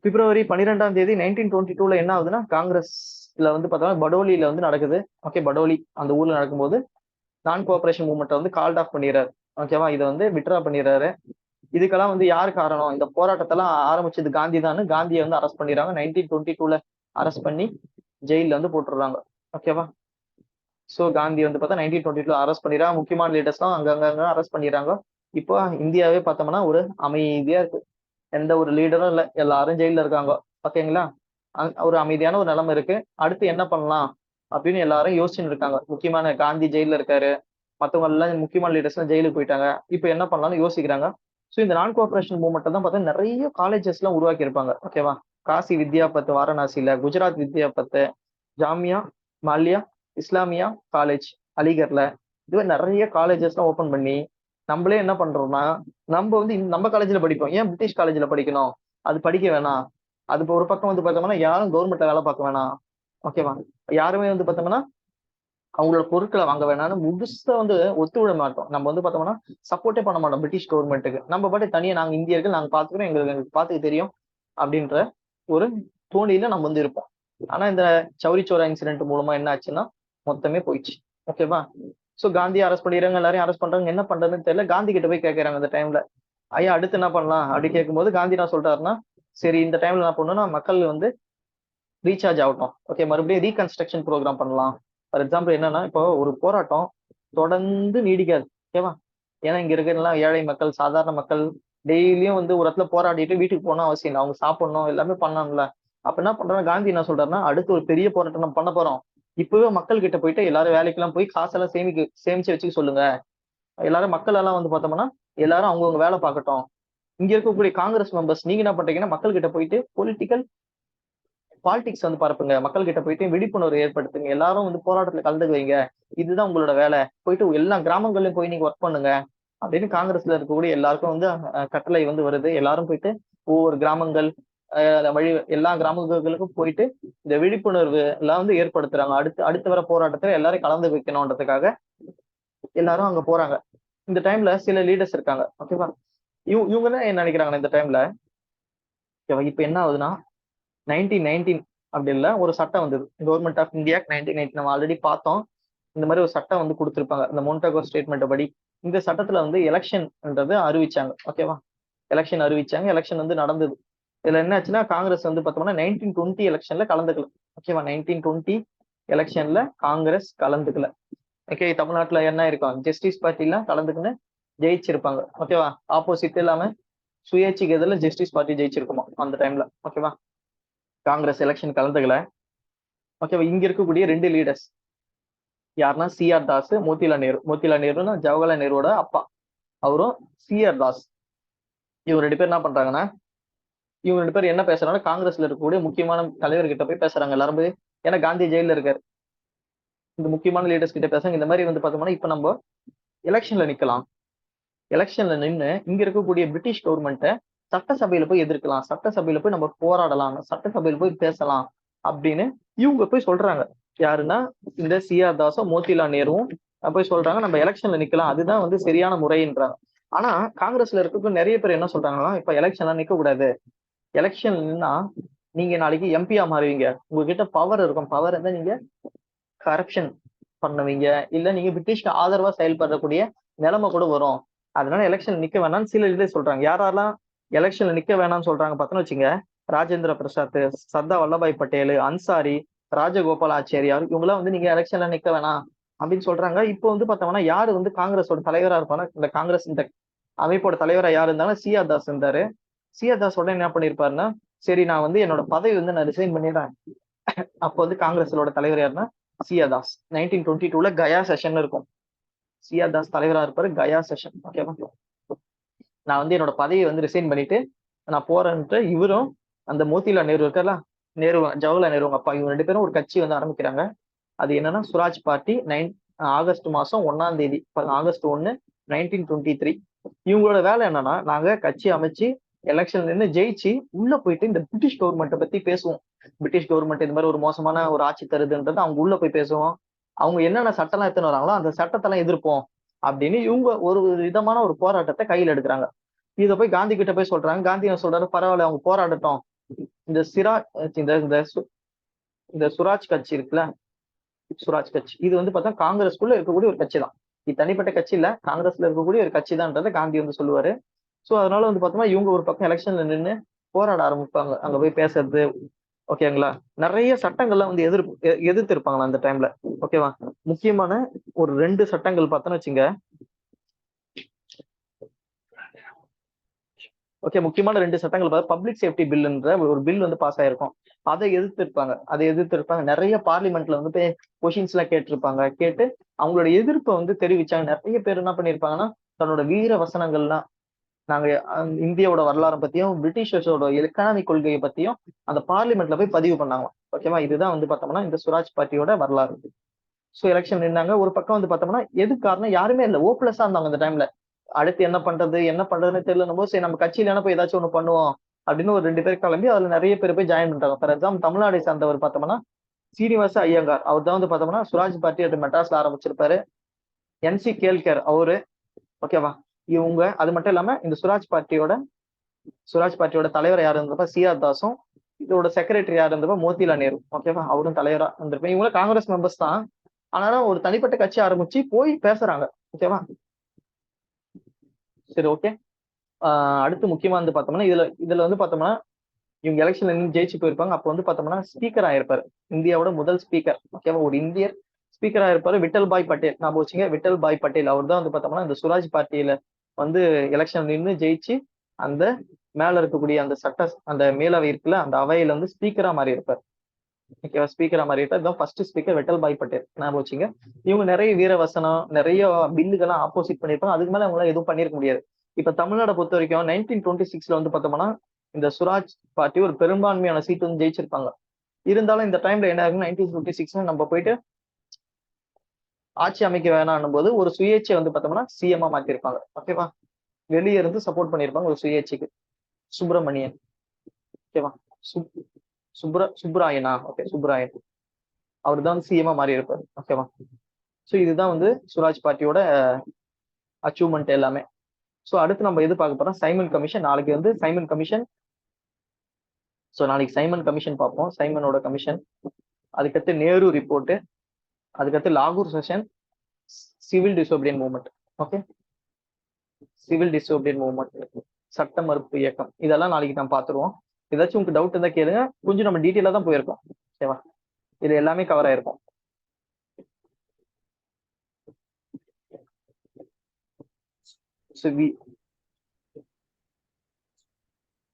பிப்ரவரி 12ஆம் தேதி 1922 என்ன ஆகுதுன்னா காங்கிரஸ்ல வந்து பார்த்தோம்னா படோலியில வந்து நடக்குது. ஓகே, படோலி அந்த ஊர்ல நடக்கும்போது நான் கோஆபரேஷன் மூவ்மெண்ட் வந்து கால்ட் ஆஃப் பண்ணிடுறாரு. ஓகேவா? இதை வந்து வித்ட்ரா பண்ணிடுறாரு. இதுக்கெல்லாம் வந்து யாரு காரணம், இந்த போராட்டத்தெல்லாம் ஆரம்பிச்சது காந்தி தான். காந்தியை வந்து அரெஸ்ட் பண்ணிடுறாங்க. 1922 அரெஸ்ட் பண்ணி ஜெயில வந்து போட்டுடுறாங்க. ஓகேவா. சோ காந்தி வந்து பார்த்தா 1922 அரெஸ்ட் பண்ணிடுறாங்க. முக்கியமான லீடர்ஸ்லாம் அங்கங்க அரெஸ்ட் பண்ணிடுறாங்க. இப்போ இந்தியாவே பார்த்தோம்னா ஒரு அமைதியா இருக்கு. எந்த ஒரு லீடரும் இல்ல, எல்லாரும் ஜெயில இருக்காங்க. ஓகேங்களா. ஒரு அமைதியான ஒரு நிலைமை இருக்கு. அடுத்து என்ன பண்ணலாம் அப்படின்னு எல்லாரும் யோசிச்சுட்டு இருக்காங்க. முக்கியமான காந்தி ஜெயில இருக்காரு, மத்தவங்க எல்லாம் முக்கியமான லீடர்ஸ் எல்லாம் ஜெயிலுக்கு போயிட்டாங்க. இப்ப என்ன பண்ணலாம்னு யோசிக்கிறாங்க. சோ இந்த நான் கோஆபரேஷன் மூவ்மெண்ட் தான் பார்த்தா நிறைய காலேஜஸ் எல்லாம் உருவாக்கி இருப்பாங்க. ஓகேவா. காசி வித்யாபத் வாரணாசியில, குஜராத் வித்யாபத், ஜாமியா மாலியா இஸ்லாமியா காலேஜ் அலிகர்ல, இது நிறைய காலேஜஸ் எல்லாம் ஓபன் பண்ணி நம்மளே என்ன பண்றோம்னா, நம்ம வந்து நம்ம காலேஜ்ல படிப்போம், ஏன் பிரிட்டிஷ் காலேஜ்ல படிக்கணும், அது படிக்க வேணாம். அது ஒரு பக்கம் வந்து பார்த்தோம்னா யாரும் கவர்மெண்ட்ல வேலை பார்க்க வேணாம். ஓகேவா. யாருமே வந்து பார்த்தோம்னா அவங்களோட பொருட்களை வாங்க வேணாம்னு முழுசா வந்து ஒத்துவிட மாட்டோம். நம்ம வந்து பார்த்தோம்னா சப்போர்ட்டே பண்ண மாட்டோம் பிரிட்டிஷ் கவர்மெண்ட்டுக்கு. நம்ம பாட்டு தனியா நாங்க இந்தியர்கள் நாங்க பாத்துக்கிறோம், எங்களுக்கு பாத்துக்க தெரியும் அப்படின்ற ஒரு தோணியில நம்ம வந்து இருப்போம். ஆனா இந்த சௌரி சௌரா இன்சிடென்ட் மூலமா என்ன ஆச்சுன்னா மொத்தமே போயிடுச்சு. ஓகேவா. சோ காந்தி அரெஸ்ட் பண்ணிடுறாங்க, எல்லாரையும் அரெஸ்ட் பண்றாங்க. என்ன பண்றதுன்னு தெரியல. காந்தி கிட்ட போய் கேட்கறாங்க அந்த டைம்ல, ஐயா அடுத்து என்ன பண்ணலாம் அப்படி கேட்கும்போது காந்தி என்ன சொல்றாருன்னா, சரி இந்த டைம்ல என்ன பண்ணணும்னா மக்கள் வந்து ரீசார்ஜ் ஆகட்டும். ஓகே, மறுபடியும் ரீகன்ஸ்ட்ரக்ஷன் ப்ரோக்ராம் பண்ணலாம். ஃபார் எக்ஸாம்பிள் என்னன்னா, இப்போ ஒரு போராட்டம் தொடர்ந்து நீடிக்காது. ஓகேவா. ஏன்னா இங்க இருக்கிற ஏழை மக்கள், சாதாரண மக்கள் டெய்லியும் வந்து ஒரு இடத்துல போராடிட்டு வீட்டுக்கு போனா அவசியம் இல்லை, அவங்க சாப்பிடணும், எல்லாமே பண்ணணும்ல. அப்ப என்ன பண்றாங்க, காந்தி என்ன சொல்றாருன்னா, அடுத்து ஒரு பெரிய போராட்டம் நம்ம பண்ண போறோம். இப்பவே மக்கள் கிட்ட போயிட்டு எல்லாரும் வேலைக்கெல்லாம் போய் காசெல்லாம் சேமிச்சு வச்சுக்க சொல்லுங்க. எல்லாரும் மக்கள் எல்லாம் வந்து பார்த்தோம்னா எல்லாரும் அவங்கவுங்க வேலை பார்க்கட்டும். இங்க இருக்கக்கூடிய காங்கிரஸ் மெம்பர்ஸ் நீங்க என்ன பண்றீங்கன்னா, மக்கள் கிட்ட போயிட்டு பொலிட்டிக்கல் பாலிடிக்ஸ் வந்து பரப்புங்க, மக்கள் கிட்ட போயிட்டு விழிப்புணர்வு ஏற்படுத்துங்க, எல்லாரும் வந்து போராட்டத்துல கலந்துக்கு வைங்க. இதுதான் உங்களோட வேலை. போயிட்டு எல்லா கிராமங்களையும் போய் நீங்க ஒர்க் பண்ணுங்க அப்படின்னு காங்கிரஸ்ல இருக்கக்கூடிய எல்லாருக்கும் வந்து கட்டளை வந்து வருது. எல்லாரும் போயிட்டு ஒவ்வொரு கிராமங்கள் வழி எல்லா கிராமங்களுக்கும் போயிட்டு இந்த விழிப்புணர்வு எல்லாம் வந்து ஏற்படுத்துறாங்க. அடுத்து வர போராட்டத்துல எல்லாரும் கலந்து வைக்கணும்ன்றதுக்காக எல்லாரும் அங்க போறாங்க. இந்த டைம்ல சில லீடர்ஸ் இருக்காங்க. ஓகேவா. இவங்க தான் என்ன நினைக்கிறாங்கன்னா இந்த டைம்ல, இப்ப என்ன ஆகுதுன்னா 1919 அப்படி இல்ல ஒரு சட்டம் வந்தது, கவர்மெண்ட் ஆஃப் இந்தியா 1919. நம்ம ஆல்ரெடி பார்த்தோம். இந்த மாதிரி ஒரு சட்டம் வந்து கொடுத்திருப்பாங்க இந்த மொன்டகோ ஸ்டேட்மெண்ட் படி. இந்த சட்டத்துல வந்து எலெக்ஷன்ன்றது அறிவிச்சாங்க. ஓகேவா. எலெக்ஷன் அறிவிச்சாங்க, எலெக்ஷன் வந்து நடந்தது. இதுல என்ன ஆச்சுன்னா காங்கிரஸ் வந்து பார்த்தோம்னா 1920 எலெக்ஷன்ல கலந்துக்கல. ஓகேவா. 1920 எலெக்ஷன்ல காங்கிரஸ் கலந்துக்கல. ஓகே. தமிழ்நாட்டுல என்ன இருக்கும், ஜஸ்டிஸ் பார்ட்டில கலந்துக்குன்னு ஜெயிச்சிருப்பாங்க. ஓகேவா. ஆப்போசிட் இல்லாம சுயேட்சைக்கு எதிரில ஜஸ்டிஸ் பார்ட்டி ஜெயிச்சிருக்குமா அந்த டைம்ல. ஓகேவா. காங்கிரஸ் எலெக்ஷன் கலந்துக்கல. ஓகேவா. இங்க இருக்கக்கூடிய ரெண்டு லீடர்ஸ் யாருன்னா சிஆர் தாஸ், மோத்திலால் நேரு. மோத்திலால் நேருன்னா ஜவஹர்லால் நேருவோட அப்பா, அவரும் சிஆர் தாஸ். இவங்க ரெண்டு பேர் என்ன பண்றாங்கன்னா, இவங்க ரெண்டு பேர் என்ன பேசுறாங்கன்னா, காங்கிரஸ்ல இருக்கக்கூடிய முக்கியமான தலைவர்கிட்ட போய் பேசுறாங்க எல்லாரும் போய். ஏன்னா காந்தி ஜெயில இருக்காரு. இந்த முக்கியமான லீடர்ஸ் கிட்ட பேசுறாங்க. இந்த மாதிரி வந்து பார்த்தோம்னா இப்ப நம்ம எலெக்ஷன்ல நிக்கலாம். எலெக்ஷன்ல நின்று இங்க இருக்கக்கூடிய பிரிட்டிஷ் கவர்மெண்ட்டை சட்டசபையில போய் எதிர்க்கலாம், சட்டசபையில போய் நம்ம போராடலாம், சட்டசபையில போய் பேசலாம் அப்படின்னு இவங்க போய் சொல்றாங்க. யாருன்னா இந்த சிஆர் தாஸும் மோத்திலால் நேருவும் போய் சொல்றாங்க, நம்ம எலெக்ஷன்ல நிக்கலாம், அதுதான் வந்து சரியான முறைன்றாங்க. ஆனா காங்கிரஸ்ல இருக்க நிறைய பேர் என்ன சொல்றாங்கன்னா, இப்ப எலெக்ஷன்ல நிக்க கூடாது. எலெக்ஷன் நின்னா நீங்க நாளைக்கு எம்பியா மாறுவீங்க, உங்ககிட்ட பவர் இருக்கும், பவர் இருந்தா நீங்க கரப்ஷன் பண்ணுவீங்க, இல்ல நீங்க பிரிட்டிஷ்க்கு ஆதரவா செயல்படக்கூடிய நிலைமை கூட வரும். அதனால எலெக்ஷன் நிக்க வேணாம்னு சில இதே சொல்றாங்க. யாரெல்லாம் எலெக்ஷன்ல நிக்க வேணாம்னு சொல்றாங்க பார்த்தோன்னு வச்சுங்க, ராஜேந்திர பிரசாத், சர்தார் வல்லபாய் பட்டேல், அன்சாரி, ராஜகோபால் ஆச்சாரியார், இவங்கெல்லாம் வந்து நீங்க எலெக்ஷன்ல நிக்க வேணாம் அப்படின்னு சொல்றாங்க. இப்போ வந்து பார்த்தோம்னா யாரு வந்து காங்கிரஸோட தலைவரா இருப்பாங்க, இந்த காங்கிரஸ் இந்த அமைப்போட தலைவரா யாரு இருந்தாலும் சிஆர் தாஸ் இருந்தாரு. சிஆர் தாஸ் உடனே என்ன பண்ணிருப்பாருன்னா, சரி நான் வந்து என்னோட பதவி வந்து நான் ரிசைன் பண்ணிடுறேன். அப்போ வந்து காங்கிரஸோட தலைவர் யாருன்னா சிஆர் தாஸ். 1922 கயா செஷன் இருக்கும். சிஆர் தாஸ் தலைவரா இருப்பாரு, கயா செஷன். ஓகேவா. நான் வந்து என்னோட பதவியை வந்து ரிசைன் பண்ணிட்டு நான் போறேன்ட்டு இவரும் அந்த மோத்திலால் நேரு இருக்கல, நேரு ஜவஹர்லால் நேரு அப்பா, இவங்க ரெண்டு பேரும் ஒரு கட்சி வந்து ஆரம்பிக்கிறாங்க. அது என்னன்னா சுராஜ் பார்ட்டி. ஆகஸ்ட் மாசம் 1 ஆகஸ்ட் 1 1923. இவங்களோட வேலை என்னன்னா, நாங்க கட்சி அமைச்சு எலெக்ஷன்ல நின்று ஜெயிச்சு உள்ள போயிட்டு இந்த பிரிட்டிஷ் கவர்மெண்ட்டை பத்தி பேசுவோம். பிரிட்டிஷ் கவர்மெண்ட் இந்த மாதிரி ஒரு மோசமான ஒரு ஆட்சி தருதுன்றது அவங்க உள்ள போய் பேசுவோம். அவங்க என்னென்ன சட்டம்லாம் எடுத்துன்னு வராங்களோ அந்த சட்டத்தெல்லாம் எதிர்ப்போம் அப்படின்னு இவங்க ஒரு விதமான ஒரு போராட்டத்தை கையில் எடுக்கிறாங்க. இதை போய் காந்தி கிட்ட போய் சொல்றாங்க. காந்தி என்ன சொல்றாரு, பரவாயில்ல அவங்க போராடட்டும். இந்த இந்த சுராஜ் கட்சி இருக்குல்ல, சுராஜ் கட்சி இது வந்து பார்த்தா காங்கிரஸ்குள்ள இருக்கக்கூடிய ஒரு கட்சி தான். இது தனிப்பட்ட கட்சி இல்ல, காங்கிரஸ்ல இருக்கக்கூடிய ஒரு கட்சி தான்றதை காந்தி வந்து சொல்லுவாரு. ஸோ அதனால வந்து பார்த்தோம்னா இவங்க ஒரு பக்கம் எலெக்ஷன்ல நின்று போராட ஆரம்பிப்பாங்க, அங்க போய் பேசுறது. ஓகேங்களா? நிறைய சட்டங்கள்லாம் வந்து எதிர்த்து இருப்பாங்களா அந்த டைம்ல. ஓகேவா? முக்கியமான ஒரு 2 சட்டங்கள் பார்த்தோன்னு வச்சுங்க. ஓகே, முக்கியமான 2 சட்டங்கள் பார்த்தா பப்ளிக் சேஃப்டி பில்லுன்ற ஒரு பில் வந்து பாஸ் ஆயிருக்கும். அதை எதிர்த்திருப்பாங்க. நிறைய பார்லிமெண்ட்ல வந்து போய் கொஷின்ஸ் எல்லாம் கேட்டிருப்பாங்க. கேட்டு அவங்களோட எதிர்ப்பை வந்து தெரிவிச்சாங்க. நிறைய பேர் என்ன பண்ணிருப்பாங்கன்னா தன்னோட வீர வசனங்கள்லாம் நாங்க இந்தியாவோட வரலாறை பத்தியும் பிரிட்டிஷர்ஸோட எக்கனாமிக் கொள்கையை பத்தியும் அந்த பார்லிமெண்ட்ல போய் பதிவு பண்ணாங்க. ஓகேவா? இதுதான் வந்து பார்த்தோம்னா இந்த சுராஜ் பார்ட்டியோட வரலாறு. ஸோ எலெக்ஷன் நின்னாங்க. ஒரு பக்கம் வந்து பார்த்தோம்னா எது காரணம் யாருமே இல்லை, ஓப்லெஸ்ஸா இருந்தாங்க அந்த டைம்ல. அடுத்து என்ன பண்றதுன்னு தெரியலன்னு போது சரி நம்ம கட்சியில போய் ஏதாச்சும் ஒண்ணு பண்ணுவோம் அப்படின்னு ஒரு 2 பேர் கிளம்பி அதுல நிறைய பேர் போய் ஜாயின் பண்றாங்க. ஃபார் எக்ஸாம்பிள் தமிழ்நாடை சார்ந்தவர் பார்த்தோம்னா சீனிவாச ஐயங்கார், அவர் தான் வந்து பார்த்தோம்னா சுராஜ் பார்ட்டி அது மெட்ராஸ்ல ஆரம்பிச்சிருப்பாரு. NC கேல்கர் அவரு. ஓகேவா? இவங்க அது மட்டும் இல்லாம இந்த சுராஜ் பார்ட்டியோட தலைவர் யார் இருந்தப்ப CR தாஸும், இதோட செக்ரட்டரி யார் இருந்தப்ப மோதிலால் நேரு. ஓகேவா? அவரும் தலைவரா இருந்திருப்பேன். இவங்களும் காங்கிரஸ் மெம்பர்ஸ் தான். ஆனாலும் ஒரு தனிப்பட்ட கட்சி ஆரம்பிச்சு போய் பேசுறாங்க. ஓகேவா? சரி, ஓகே. அடுத்து முக்கியமா வந்து பார்த்தோம்னா இதுல வந்து பார்த்தோம்னா இவங்க எலெக்ஷன்ல நின்று ஜெயிச்சு போயிருப்பாங்க. அப்போ வந்து பார்த்தோம்னா ஸ்பீக்கர் ஆயிருப்பாரு, இந்தியாவோட முதல் ஸ்பீக்கர். ஓகேவா? ஒரு இந்தியர் ஸ்பீக்கர் ஆயிருப்பாரு, விட்டல் பாய் பட்டேல். நான் வச்சுங்க, விட்டல் பாய் பட்டேல். அவர் தான் வந்து பார்த்தோம்னா இந்த சுராஜ் பார்ட்டியில வந்து எலெக்ஷன் நின்று ஜெயிச்சு அந்த மேல இருக்கக்கூடிய அந்த மேலவை இருக்குல்ல, அந்த அவையில வந்து ஸ்பீக்கரா மாறி இருப்பார். ஓகேவா? ஸ்பீக்கரா மாறி இருப்பார். இதான் ஃபர்ஸ்ட் ஸ்பீக்கர் விட்டல் பாய் பட்டேல். நான் வச்சுங்க, இவங்க நிறைய வீரவசனம் நிறைய பில்லுகள்லாம் ஆப்போசிட் பண்ணியிருப்பாங்க. அதுக்கு மேல அவங்களால எதுவும் பண்ணிருக்க முடியாது. இப்ப தமிழ்நாடை பொறுத்த வரைக்கும் 1926 வந்து பார்த்தோம்னா இந்த சுராஜ் பார்ட்டி ஒரு பெரும்பான்மையான சீட் வந்து ஜெயிச்சிருப்பாங்க. இருந்தாலும் இந்த டைம்ல என்ன ஆகுது, 1956 நம்ம போயிட்டு ஆட்சி அமைக்க வேணாம் போது ஒரு சுயேட்சை வந்து பார்த்தோம்னா CM மாத்திருப்பாங்க. ஓகேவா? வெளியே இருந்து சப்போர்ட் பண்ணிருப்பாங்க ஒரு சுயேட்சைக்கு. சுப்பிரமணியன். ஓகேவா? சுப்ராயனா. ஓகே, சுப்ராயன். அவர் தான் CM மாறி இருப்பாரு. ஓகேவா? ஸோ இதுதான் வந்து சுராஜ் பார்ட்டியோட அச்சீவ்மெண்ட் எல்லாமே. ஸோ அடுத்து நம்ம எது பார்க்க போறோம், சைமன் கமிஷன். நாளைக்கு வந்து சைமன் கமிஷன். ஸோ நாளைக்கு சைமன் கமிஷன் பார்ப்போம், சைமனோட கமிஷன். அதுக்கடுத்து நேரு ரிப்போர்ட். அதுக்கடுத்து லாகூர் session, civil disobedience movement. Okay, civil disobedience movement, சட்ட மறுப்பு இயக்கம். இதெல்லாம் நாளைக்கு நம்ம பார்த்துருவோம். ஏதாச்சும் உங்களுக்கு டவுட் இருந்தா கேளுங்க. கொஞ்சம் நம்ம டீட்டெயிலா தான் போயிருக்கோம். ஓகேவா? இது எல்லாமே கவர் ஆயிருக்கும். ஸோ